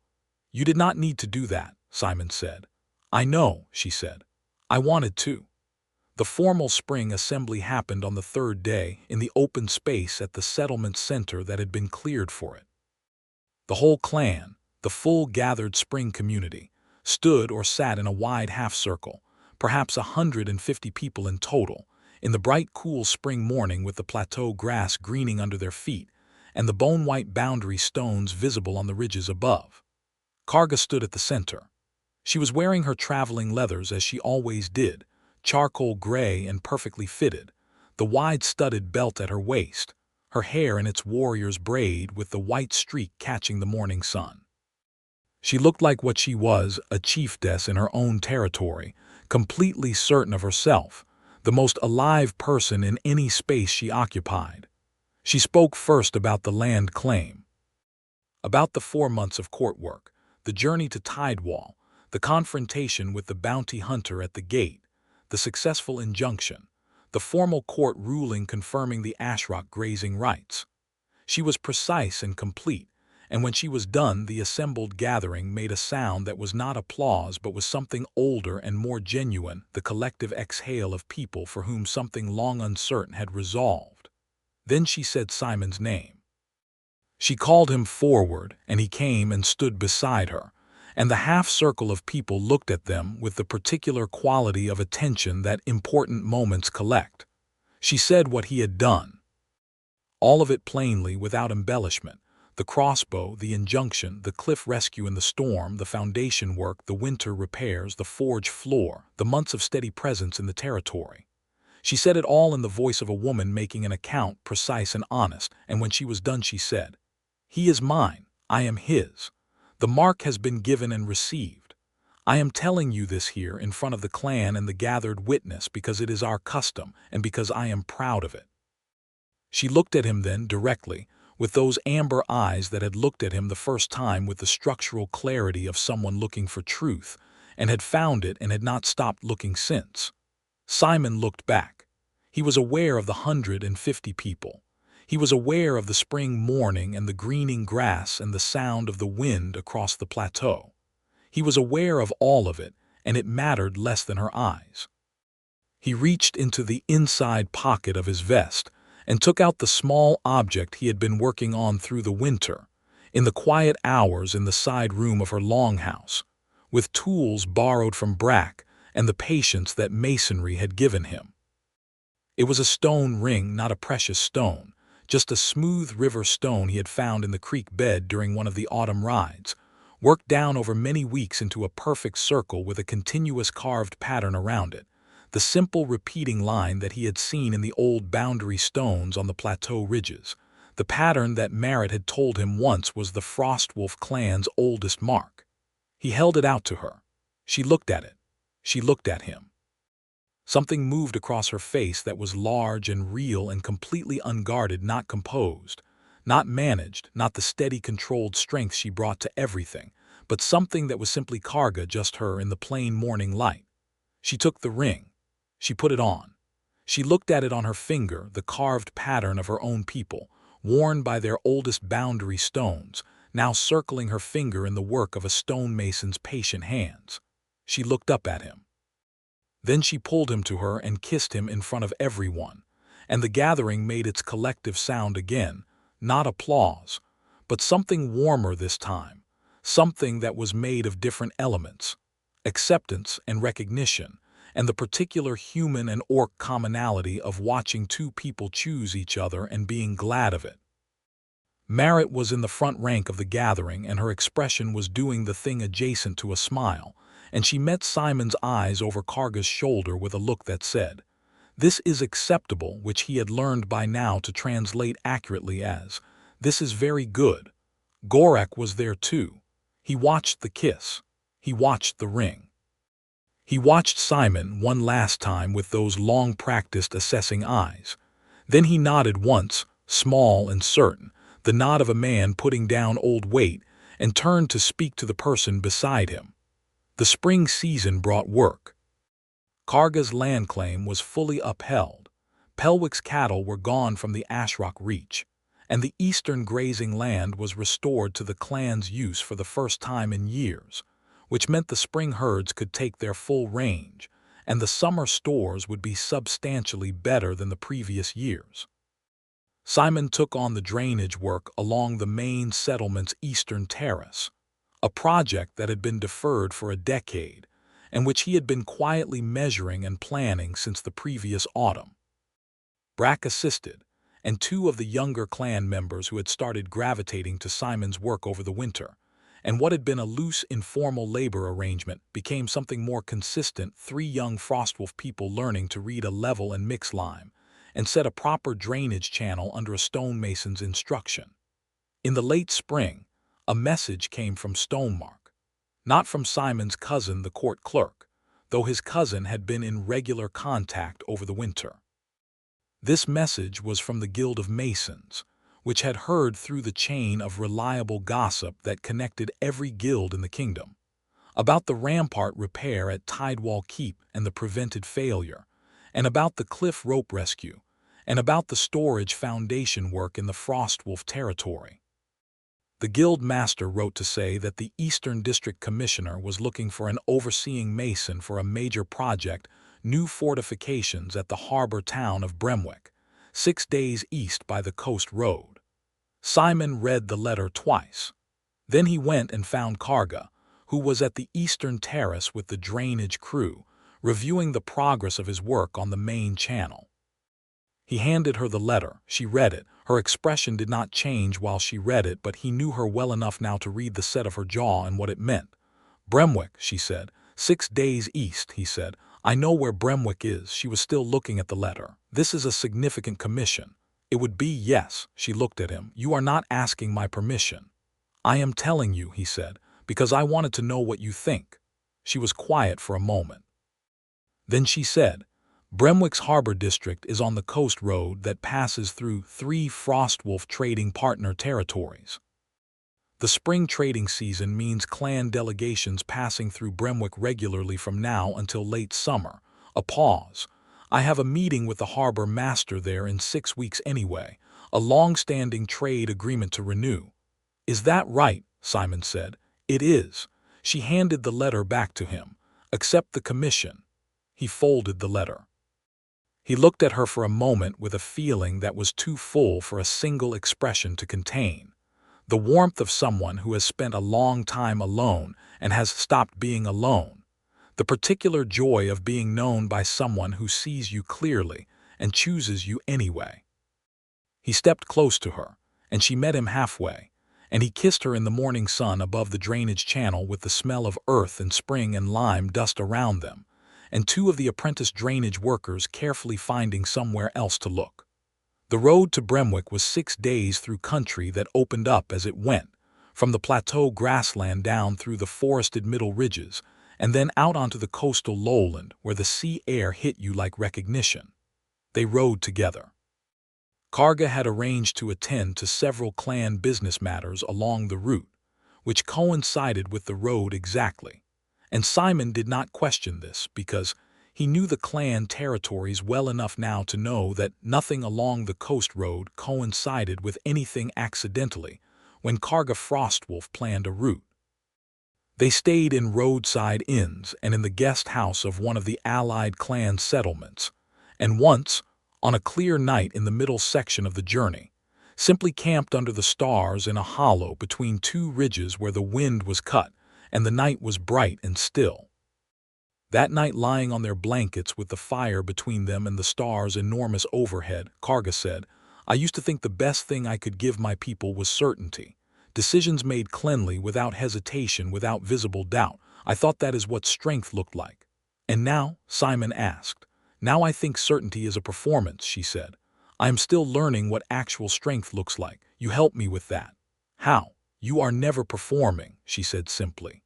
"You did not need to do that," Simon said. "I know," she said. "I wanted to." The formal spring assembly happened on the third day in the open space at the settlement center that had been cleared for it. The whole clan, the full gathered spring community, stood or sat in a wide half-circle, perhaps 150 people in total, in the bright cool spring morning with the plateau grass greening under their feet and the bone-white boundary stones visible on the ridges above. Karga stood at the center. She was wearing her traveling leathers as she always did, charcoal gray and perfectly fitted, the wide studded belt at her waist, her hair in its warrior's braid with the white streak catching the morning sun. She looked like what she was, a chieftess in her own territory, completely certain of herself, the most alive person in any space she occupied. She spoke first about the land claim, about the 4 months of court work, the journey to Tidewall, the confrontation with the bounty hunter at the gate, the successful injunction, the formal court ruling confirming the Ashrock grazing rights. She was precise and complete, and when she was done, the assembled gathering made a sound that was not applause but was something older and more genuine, the collective exhale of people for whom something long uncertain had resolved. Then she said Simon's name. She called him forward, and he came and stood beside her, and the half-circle of people looked at them with the particular quality of attention that important moments collect. She said what he had done. All of it plainly, without embellishment. The crossbow, the injunction, the cliff rescue in the storm, the foundation work, the winter repairs, the forge floor, the months of steady presence in the territory. She said it all in the voice of a woman making an account, precise and honest, and when she was done she said, "He is mine, I am his. The mark has been given and received. I am telling you this here in front of the clan and the gathered witness because it is our custom and because I am proud of it." She looked at him then directly, with those amber eyes that had looked at him the first time with the structural clarity of someone looking for truth, and had found it and had not stopped looking since. Simon looked back. He was aware of the 150 people. He was aware of the spring morning and the greening grass and the sound of the wind across the plateau. He was aware of all of it, and it mattered less than her eyes. He reached into the inside pocket of his vest and took out the small object he had been working on through the winter, in the quiet hours in the side room of her longhouse, with tools borrowed from Brack and the patience that masonry had given him. It was a stone ring, not a precious stone, just a smooth river stone he had found in the creek bed during one of the autumn rides, worked down over many weeks into a perfect circle with a continuous carved pattern around it, the simple repeating line that he had seen in the old boundary stones on the plateau ridges, the pattern that Merritt had told him once was the Frostwolf clan's oldest mark. He held it out to her. She looked at it. She looked at him. Something moved across her face that was large and real and completely unguarded, not composed, not managed, not the steady, controlled strength she brought to everything, but something that was simply Karga, just her in the plain morning light. She took the ring. She put it on. She looked at it on her finger, the carved pattern of her own people, worn by their oldest boundary stones, now circling her finger in the work of a stonemason's patient hands. She looked up at him. Then she pulled him to her and kissed him in front of everyone, and the gathering made its collective sound again, not applause, but something warmer this time, something that was made of different elements, acceptance and recognition, and the particular human and orc commonality of watching two people choose each other and being glad of it. Marit was in the front rank of the gathering, and her expression was doing the thing adjacent to a smile, and she met Simon's eyes over Karga's shoulder with a look that said, "This is acceptable," which he had learned by now to translate accurately as, "This is very good." Gorak was there too. He watched the kiss. He watched the ring. He watched Simon one last time with those long-practiced assessing eyes. Then he nodded once, small and certain, the nod of a man putting down old weight, and turned to speak to the person beside him. The spring season brought work. Karga's land claim was fully upheld. Pelwick's cattle were gone from the Ashrock Reach, and the eastern grazing land was restored to the clan's use for the first time in years, which meant the spring herds could take their full range, and the summer stores would be substantially better than the previous years. Simon took on the drainage work along the main settlement's eastern terrace, a project that had been deferred for a decade, and which he had been quietly measuring and planning since the previous autumn. Brack assisted, and two of the younger clan members who had started gravitating to Simon's work over the winter, and what had been a loose, informal labor arrangement became something more consistent, 3 young Frostwolf people learning to read a level and mix lime, and set a proper drainage channel under a stonemason's instruction. In the late spring, a message came from Stonemark, not from Simon's cousin, the court clerk, though his cousin had been in regular contact over the winter. This message was from the Guild of Masons, which had heard through the chain of reliable gossip that connected every guild in the kingdom, about the rampart repair at Tidewall Keep and the prevented failure, and about the cliff rope rescue, and about the storage foundation work in the Frostwolf territory. The guild master wrote to say that the Eastern District Commissioner was looking for an overseeing mason for a major project, new fortifications at the harbor town of Bremwick, 6 days east by the coast road. Simon read the letter twice. Then he went and found Karga, who was at the eastern terrace with the drainage crew, reviewing the progress of his work on the main channel. He handed her the letter. She read it. Her expression did not change while she read it, but he knew her well enough now to read the set of her jaw and what it meant. "Bremwick," she said. 6 days east, he said. "I know where Bremwick is." She was still looking at the letter. "This is a significant commission." "It would be, yes." She looked at him. "You are not asking my permission." "I am telling you," he said, "because I wanted to know what you think." She was quiet for a moment. Then she said, "Bremwick's harbor district is on the coast road that passes through 3 Frostwolf trading partner territories. The spring trading season means clan delegations passing through Bremwick regularly from now until late summer." A pause. "I have a meeting with the harbor master there in 6 weeks anyway, a long-standing trade agreement to renew." "Is that right?" Simon said. "It is." She handed the letter back to him. "Accept the commission." He folded the letter. He looked at her for a moment with a feeling that was too full for a single expression to contain. The warmth of someone who has spent a long time alone and has stopped being alone. The particular joy of being known by someone who sees you clearly and chooses you anyway. He stepped close to her, and she met him halfway, and he kissed her in the morning sun above the drainage channel with the smell of earth and spring and lime dust around them, and 2 of the apprentice drainage workers carefully finding somewhere else to look. The road to Bremwick was 6 days through country that opened up as it went, from the plateau grassland down through the forested middle ridges, and then out onto the coastal lowland where the sea air hit you like recognition. They rode together. Karga had arranged to attend to several clan business matters along the route, which coincided with the road exactly. And Simon did not question this because he knew the clan territories well enough now to know that nothing along the coast road coincided with anything accidentally when Karga Frostwolf planned a route. They stayed in roadside inns and in the guest house of one of the allied clan settlements, and once, on a clear night in the middle section of the journey, simply camped under the stars in a hollow between two ridges where the wind was cut and the night was bright and still. That night, lying on their blankets with the fire between them and the stars enormous overhead, Karga said, "I used to think the best thing I could give my people was certainty. Decisions made cleanly, without hesitation, without visible doubt. I thought that is what strength looked like." "And now?" Simon asked. "Now I think certainty is a performance," she said. "I am still learning what actual strength looks like. You help me with that." "How?" "You are never performing," she said simply.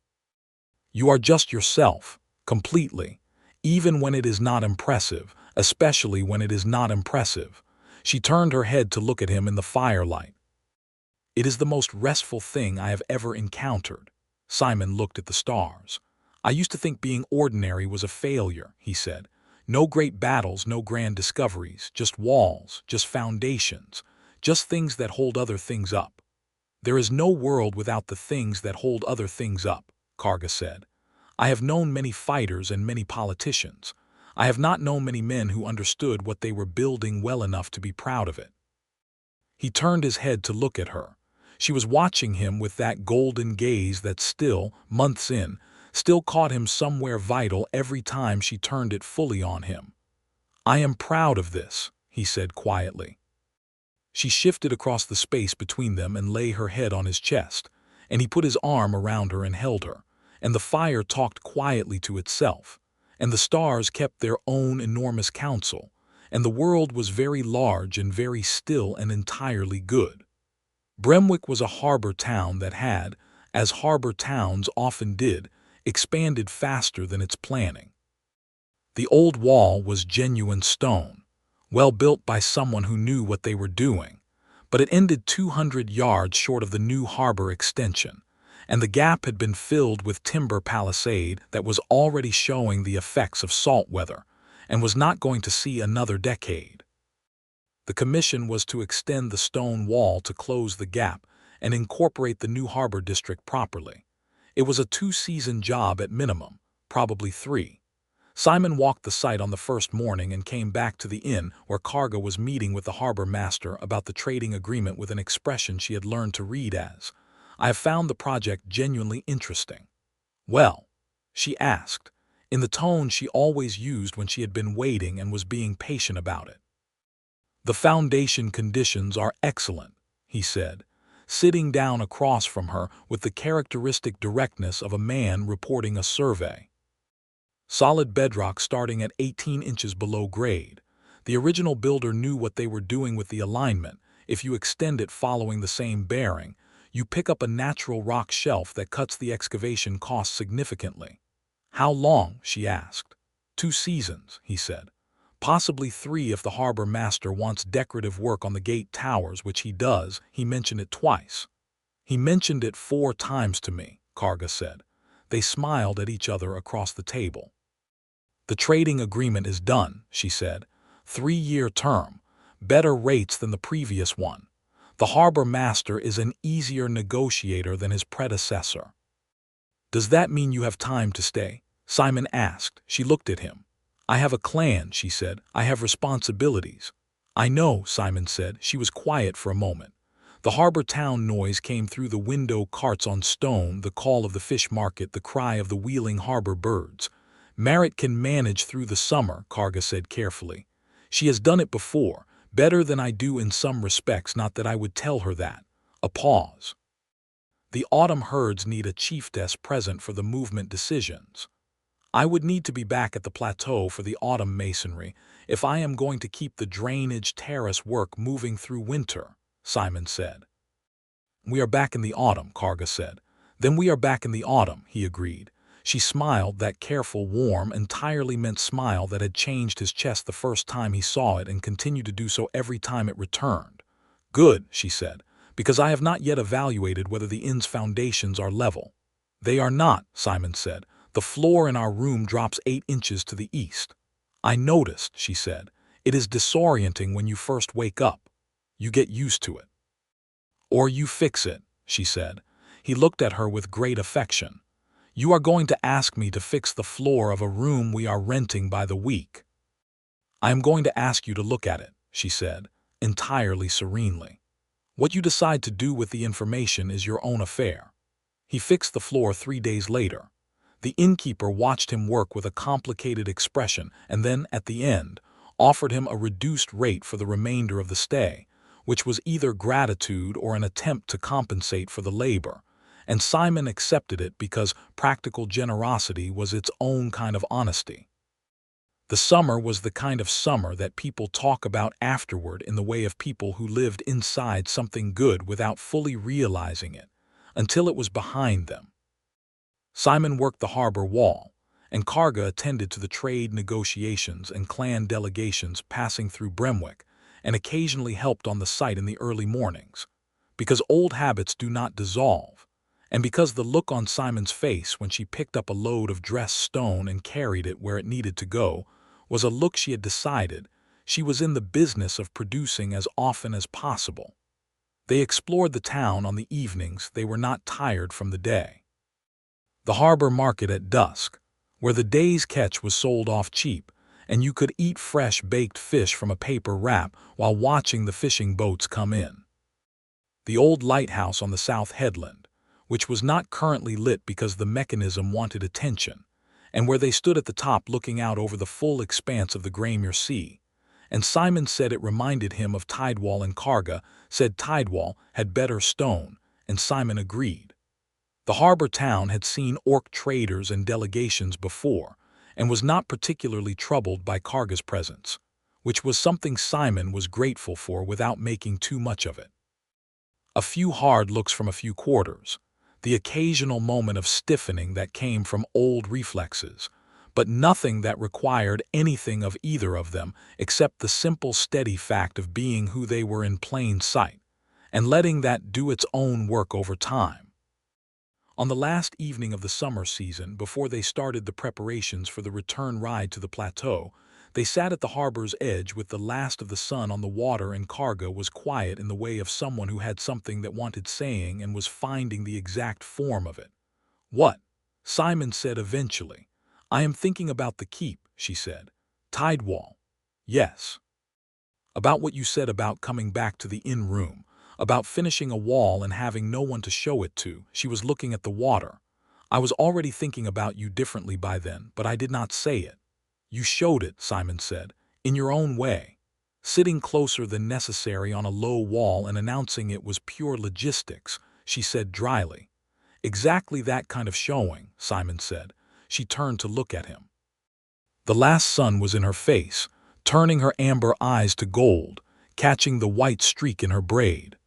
"You are just yourself. Completely, even when it is not impressive, especially when it is not impressive." She turned her head to look at him in the firelight. "It is the most restful thing I have ever encountered." Simon looked at the stars. "I used to think being ordinary was a failure," he said. "No great battles, no grand discoveries, just walls, just foundations, just things that hold other things up." "There is no world without the things that hold other things up," Karga said. "I have known many fighters and many politicians. I have not known many men who understood what they were building well enough to be proud of it." He turned his head to look at her. She was watching him with that golden gaze that still, months in, still caught him somewhere vital every time she turned it fully on him. "I am proud of this," he said quietly. She shifted across the space between them and lay her head on his chest, and he put his arm around her and held her, and the fire talked quietly to itself, and the stars kept their own enormous counsel, and the world was very large and very still and entirely good. Bremwick was a harbor town that had, as harbor towns often did, expanded faster than its planning. The old wall was genuine stone, well built by someone who knew what they were doing, but it ended 200 yards short of the new harbor extension, and the gap had been filled with timber palisade that was already showing the effects of salt weather and was not going to see another decade. The commission was to extend the stone wall to close the gap and incorporate the new harbor district properly. It was a 2-season job at minimum, probably 3. Simon walked the site on the first morning and came back to the inn where Karga was meeting with the harbor master about the trading agreement with an expression she had learned to read as, "I have found the project genuinely interesting." "Well?" she asked, in the tone she always used when she had been waiting and was being patient about it. "The foundation conditions are excellent," he said, sitting down across from her with the characteristic directness of a man reporting a survey. "Solid bedrock starting at 18 inches below grade. The original builder knew what they were doing with the alignment. If you extend it following the same bearing, you pick up a natural rock shelf that cuts the excavation cost significantly." "How long?" she asked. 2 seasons, he said. "Possibly 3 if the harbor master wants decorative work on the gate towers, which he does." He mentioned it twice. "He mentioned it 4 times to me," Karga said. They smiled at each other across the table. "The trading agreement is done," she said. 3-year term, better rates than the previous one. The harbor master is an easier negotiator than his predecessor." "Does that mean you have time to stay?" Simon asked. She looked at him. "I have a clan," she said. "I have responsibilities." "I know," Simon said. She was quiet for a moment. The harbor town noise came through the window, carts on stone, the call of the fish market, the cry of the wheeling harbor birds. "Merritt can manage through the summer," Karga said carefully. "She has done it before, better than I do in some respects, not that I would tell her that." A pause. "The autumn herds need a chieftess present for the movement decisions. I would need to be back at the plateau for the autumn masonry if I am going to keep the drainage terrace work moving through winter," Simon said. "We are back in the autumn," Karga said. "Then we are back in the autumn," he agreed. She smiled, that careful, warm, entirely meant smile that had changed his chest the first time he saw it and continued to do so every time it returned. "Good," she said, "because I have not yet evaluated whether the inn's foundations are level." "They are not," Simon said. "The floor in our room drops 8 inches to the east." "I noticed," she said. "It is disorienting when you first wake up. You get used to it." "Or you fix it," she said. He looked at her with great affection. You are going to ask me to fix the floor of a room we are renting by the week. I am going to ask you to look at it, she said, entirely serenely. What you decide to do with the information is your own affair. He fixed the floor 3 days later. The innkeeper watched him work with a complicated expression and then, at the end, offered him a reduced rate for the remainder of the stay, which was either gratitude or an attempt to compensate for the labor, and Simon accepted it because practical generosity was its own kind of honesty. The summer was the kind of summer that people talk about afterward in the way of people who lived inside something good without fully realizing it, until it was behind them. Simon worked the harbor wall, and Karga attended to the trade negotiations and clan delegations passing through Bremwick, and occasionally helped on the site in the early mornings, because old habits do not dissolve, and because the look on Simon's face when she picked up a load of dressed stone and carried it where it needed to go was a look she had decided she was in the business of producing as often as possible. They explored the town on the evenings they were not tired from the day. The harbor market at dusk, where the day's catch was sold off cheap, and you could eat fresh baked fish from a paper wrap while watching the fishing boats come in. The old lighthouse on the south headland, which was not currently lit because the mechanism wanted attention, and where they stood at the top looking out over the full expanse of the Graemere Sea, and Simon said it reminded him of Tidewall and Karga, said Tidewall had better stone, and Simon agreed. The harbor town had seen Orc traders and delegations before, and was not particularly troubled by Karga's presence, which was something Simon was grateful for without making too much of it. A few hard looks from a few quarters, the occasional moment of stiffening that came from old reflexes, but nothing that required anything of either of them except the simple steady fact of being who they were in plain sight, and letting that do its own work over time. On the last evening of the summer season, before they started the preparations for the return ride to the plateau, they sat at the harbor's edge with the last of the sun on the water, and Karga was quiet in the way of someone who had something that wanted saying and was finding the exact form of it. "What?" Simon said eventually. "I am thinking about the keep," she said. "Tidewall." "Yes." "About what you said about coming back to the inn room, about finishing a wall and having no one to show it to." She was looking at the water. "I was already thinking about you differently by then, but I did not say it." "You showed it," Simon said, "in your own way, sitting closer than necessary on a low wall and announcing it was pure logistics," she said dryly. "Exactly that kind of showing," Simon said. She turned to look at him. The last sun was in her face, turning her amber eyes to gold, catching the white streak in her braid.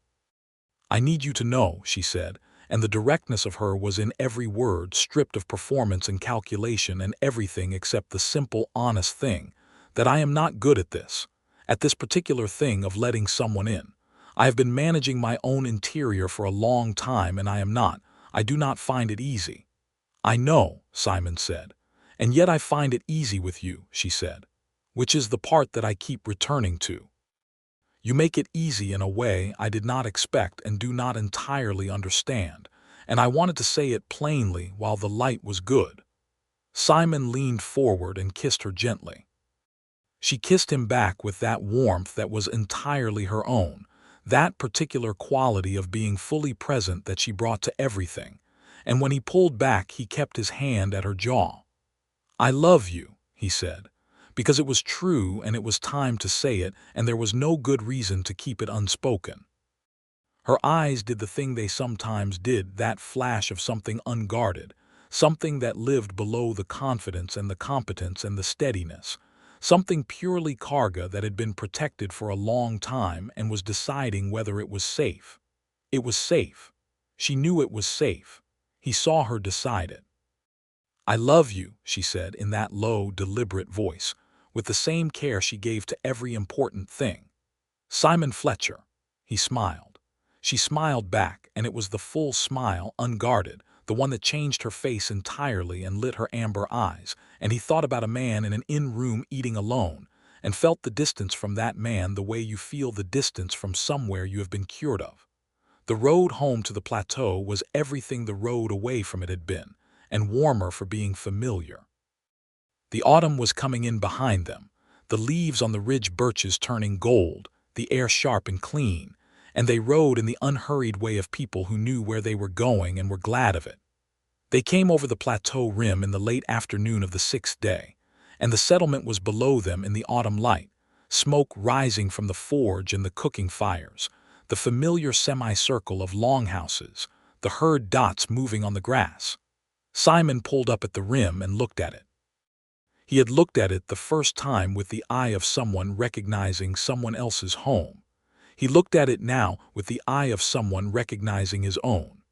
"I need you to know," she said, and the directness of her was in every word, stripped of performance and calculation and everything except the simple, honest thing, that I am not good at this particular thing of letting someone in. I have been managing my own interior for a long time, and I do not find it easy." "I know," Simon said, "and yet I find it easy with you," she said, "which is the part that I keep returning to. You make it easy in a way I did not expect and do not entirely understand, and I wanted to say it plainly while the light was good." Simon leaned forward and kissed her gently. She kissed him back with that warmth that was entirely her own, that particular quality of being fully present that she brought to everything, and when he pulled back he kept his hand at her jaw. "I love you," he said, because it was true and it was time to say it, and there was no good reason to keep it unspoken. Her eyes did the thing they sometimes did, that flash of something unguarded, something that lived below the confidence and the competence and the steadiness, something purely Karga that had been protected for a long time and was deciding whether it was safe. It was safe. She knew it was safe. He saw her decide it. "I love you," she said in that low, deliberate voice, with the same care she gave to every important thing. "Simon Fletcher." He smiled. She smiled back, and it was the full smile, unguarded, the one that changed her face entirely and lit her amber eyes, and he thought about a man in an inn-room eating alone, and felt the distance from that man the way you feel the distance from somewhere you have been cured of. The road home to the plateau was everything the road away from it had been, and warmer for being familiar. The autumn was coming in behind them, the leaves on the ridge birches turning gold, the air sharp and clean, and they rode in the unhurried way of people who knew where they were going and were glad of it. They came over the plateau rim in the late afternoon of the 6th day, and the settlement was below them in the autumn light, smoke rising from the forge and the cooking fires, the familiar semicircle of longhouses, the herd dots moving on the grass. Simon pulled up at the rim and looked at it. He had looked at it the first time with the eye of someone recognizing someone else's home. He looked at it now with the eye of someone recognizing his own.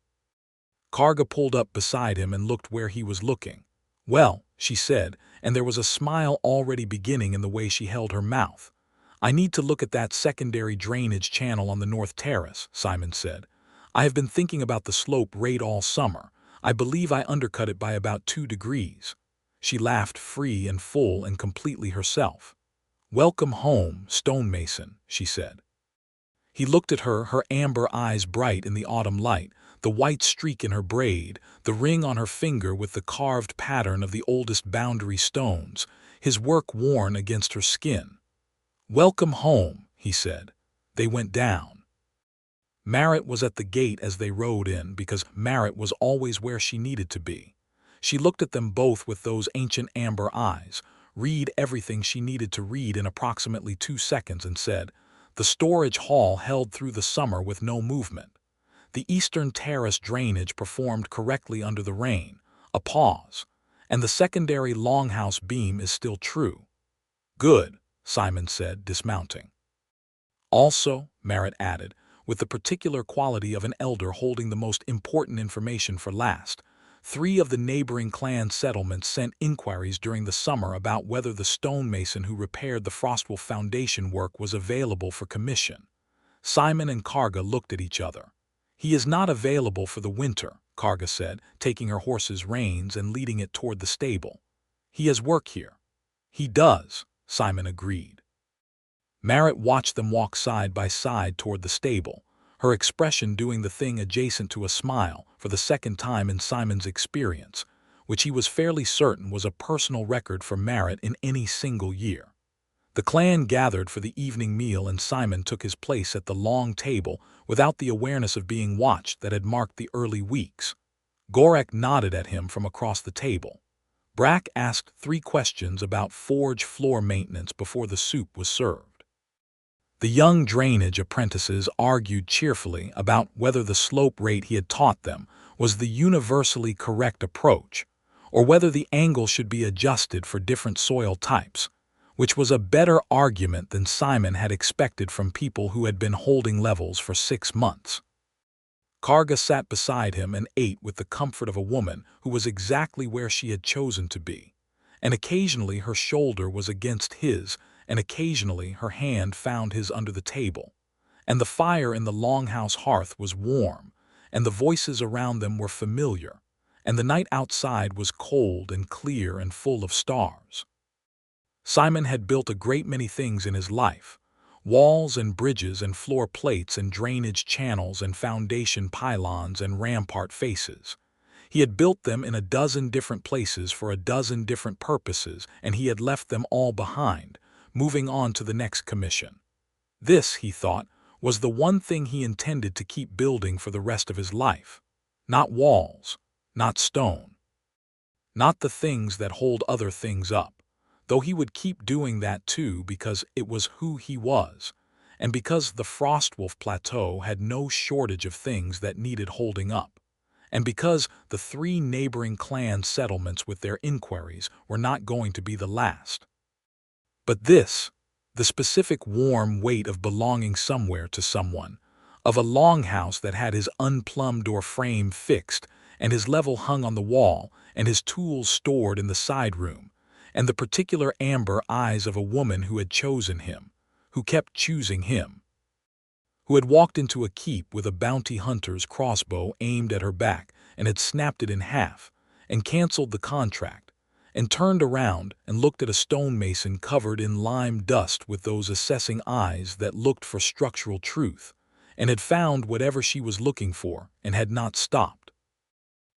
Karga pulled up beside him and looked where he was looking. "Well," she said, and there was a smile already beginning in the way she held her mouth. "I need to look at that secondary drainage channel on the North Terrace," Simon said. "I have been thinking about the slope rate all summer. I believe I undercut it by about 2 degrees. She laughed free and full and completely herself. "Welcome home, stonemason," she said. He looked at her, her amber eyes bright in the autumn light, the white streak in her braid, the ring on her finger with the carved pattern of the oldest boundary stones, his work worn against her skin. "Welcome home," he said. They went down. Marit was at the gate as they rode in because Marit was always where she needed to be. She looked at them both with those ancient amber eyes, read everything she needed to read in approximately 2 seconds and said, "The storage hall held through the summer with no movement. The eastern terrace drainage performed correctly under the rain," a pause, "and the secondary longhouse beam is still true." "Good," Simon said, dismounting. "Also," Marit added, with the particular quality of an elder holding the most important information for last, 3 of the neighboring clan settlements sent inquiries during the summer about whether the stonemason who repaired the Frostwolf foundation work was available for commission. Simon and Karga looked at each other. "He is not available for the winter," Karga said, taking her horse's reins and leading it toward the stable. "He has work here." "He does," Simon agreed. Marit watched them walk side by side toward the stable, her expression doing the thing adjacent to a smile for the second time in Simon's experience, which he was fairly certain was a personal record for Marit in any single year. The clan gathered for the evening meal and Simon took his place at the long table without the awareness of being watched that had marked the early weeks. Gorek nodded at him from across the table. Brack asked 3 questions about forge floor maintenance before the soup was served. The young drainage apprentices argued cheerfully about whether the slope rate he had taught them was the universally correct approach, or whether the angle should be adjusted for different soil types, which was a better argument than Simon had expected from people who had been holding levels for 6 months. Karga sat beside him and ate with the comfort of a woman who was exactly where she had chosen to be, and occasionally her shoulder was against his, and occasionally her hand found his under the table, and the fire in the longhouse hearth was warm, and the voices around them were familiar, and the night outside was cold and clear and full of stars. Simon had built a great many things in his life: walls and bridges and floor plates and drainage channels and foundation pylons and rampart faces. He had built them in a dozen different places for a dozen different purposes, and he had left them all behind, moving on to the next commission. This, he thought, was the one thing he intended to keep building for the rest of his life. Not walls, not stone, not the things that hold other things up, though he would keep doing that too because it was who he was, and because the Frostwolf Plateau had no shortage of things that needed holding up, and because the 3 neighboring clan settlements with their inquiries were not going to be the last. But this, the specific warm weight of belonging somewhere to someone, of a longhouse that had his unplumbed door frame fixed and his level hung on the wall and his tools stored in the side room, and the particular amber eyes of a woman who had chosen him, who kept choosing him, who had walked into a keep with a bounty hunter's crossbow aimed at her back and had snapped it in half and canceled the contract, and turned around and looked at a stonemason covered in lime dust with those assessing eyes that looked for structural truth, and had found whatever she was looking for and had not stopped.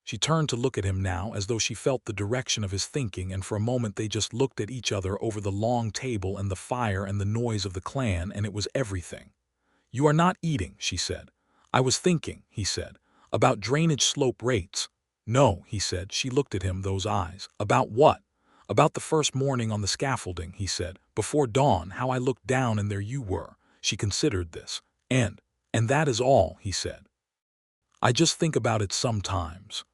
She turned to look at him now as though she felt the direction of his thinking, and for a moment they just looked at each other over the long table and the fire and the noise of the clan, and it was everything. "You are not eating," she said. "I was thinking," he said, "about drainage slope rates." "No," he said. She looked at him, those eyes. "About what?" "About the first morning on the scaffolding," he said. "Before dawn, how I looked down and there you were." She considered this. And that is all," he said. "I just think about it sometimes."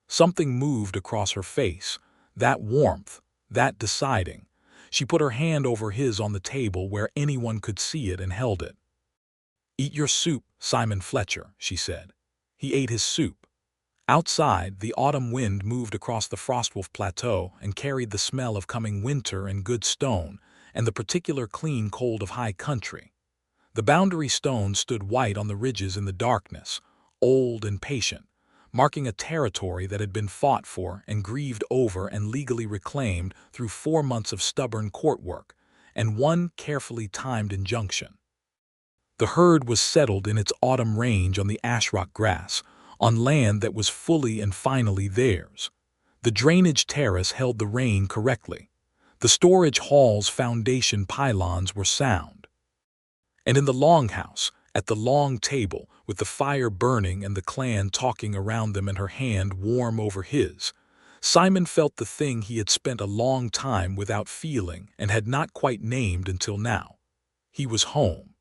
Something moved across her face. That warmth, that deciding. She put her hand over his on the table where anyone could see it and held it. "Eat your soup, Simon Fletcher," she said. He ate his soup. Outside, the autumn wind moved across the Frostwolf Plateau and carried the smell of coming winter and good stone, and the particular clean cold of high country. The boundary stones stood white on the ridges in the darkness, old and patient, marking a territory that had been fought for and grieved over and legally reclaimed through 4 months of stubborn court work and one carefully timed injunction. The herd was settled in its autumn range on the ashrock grass, on land that was fully and finally theirs. The drainage terrace held the rain correctly. The storage hall's foundation pylons were sound. And in the longhouse, at the long table, with the fire burning and the clan talking around them and her hand warm over his, Simon felt the thing he had spent a long time without feeling and had not quite named until now. He was home.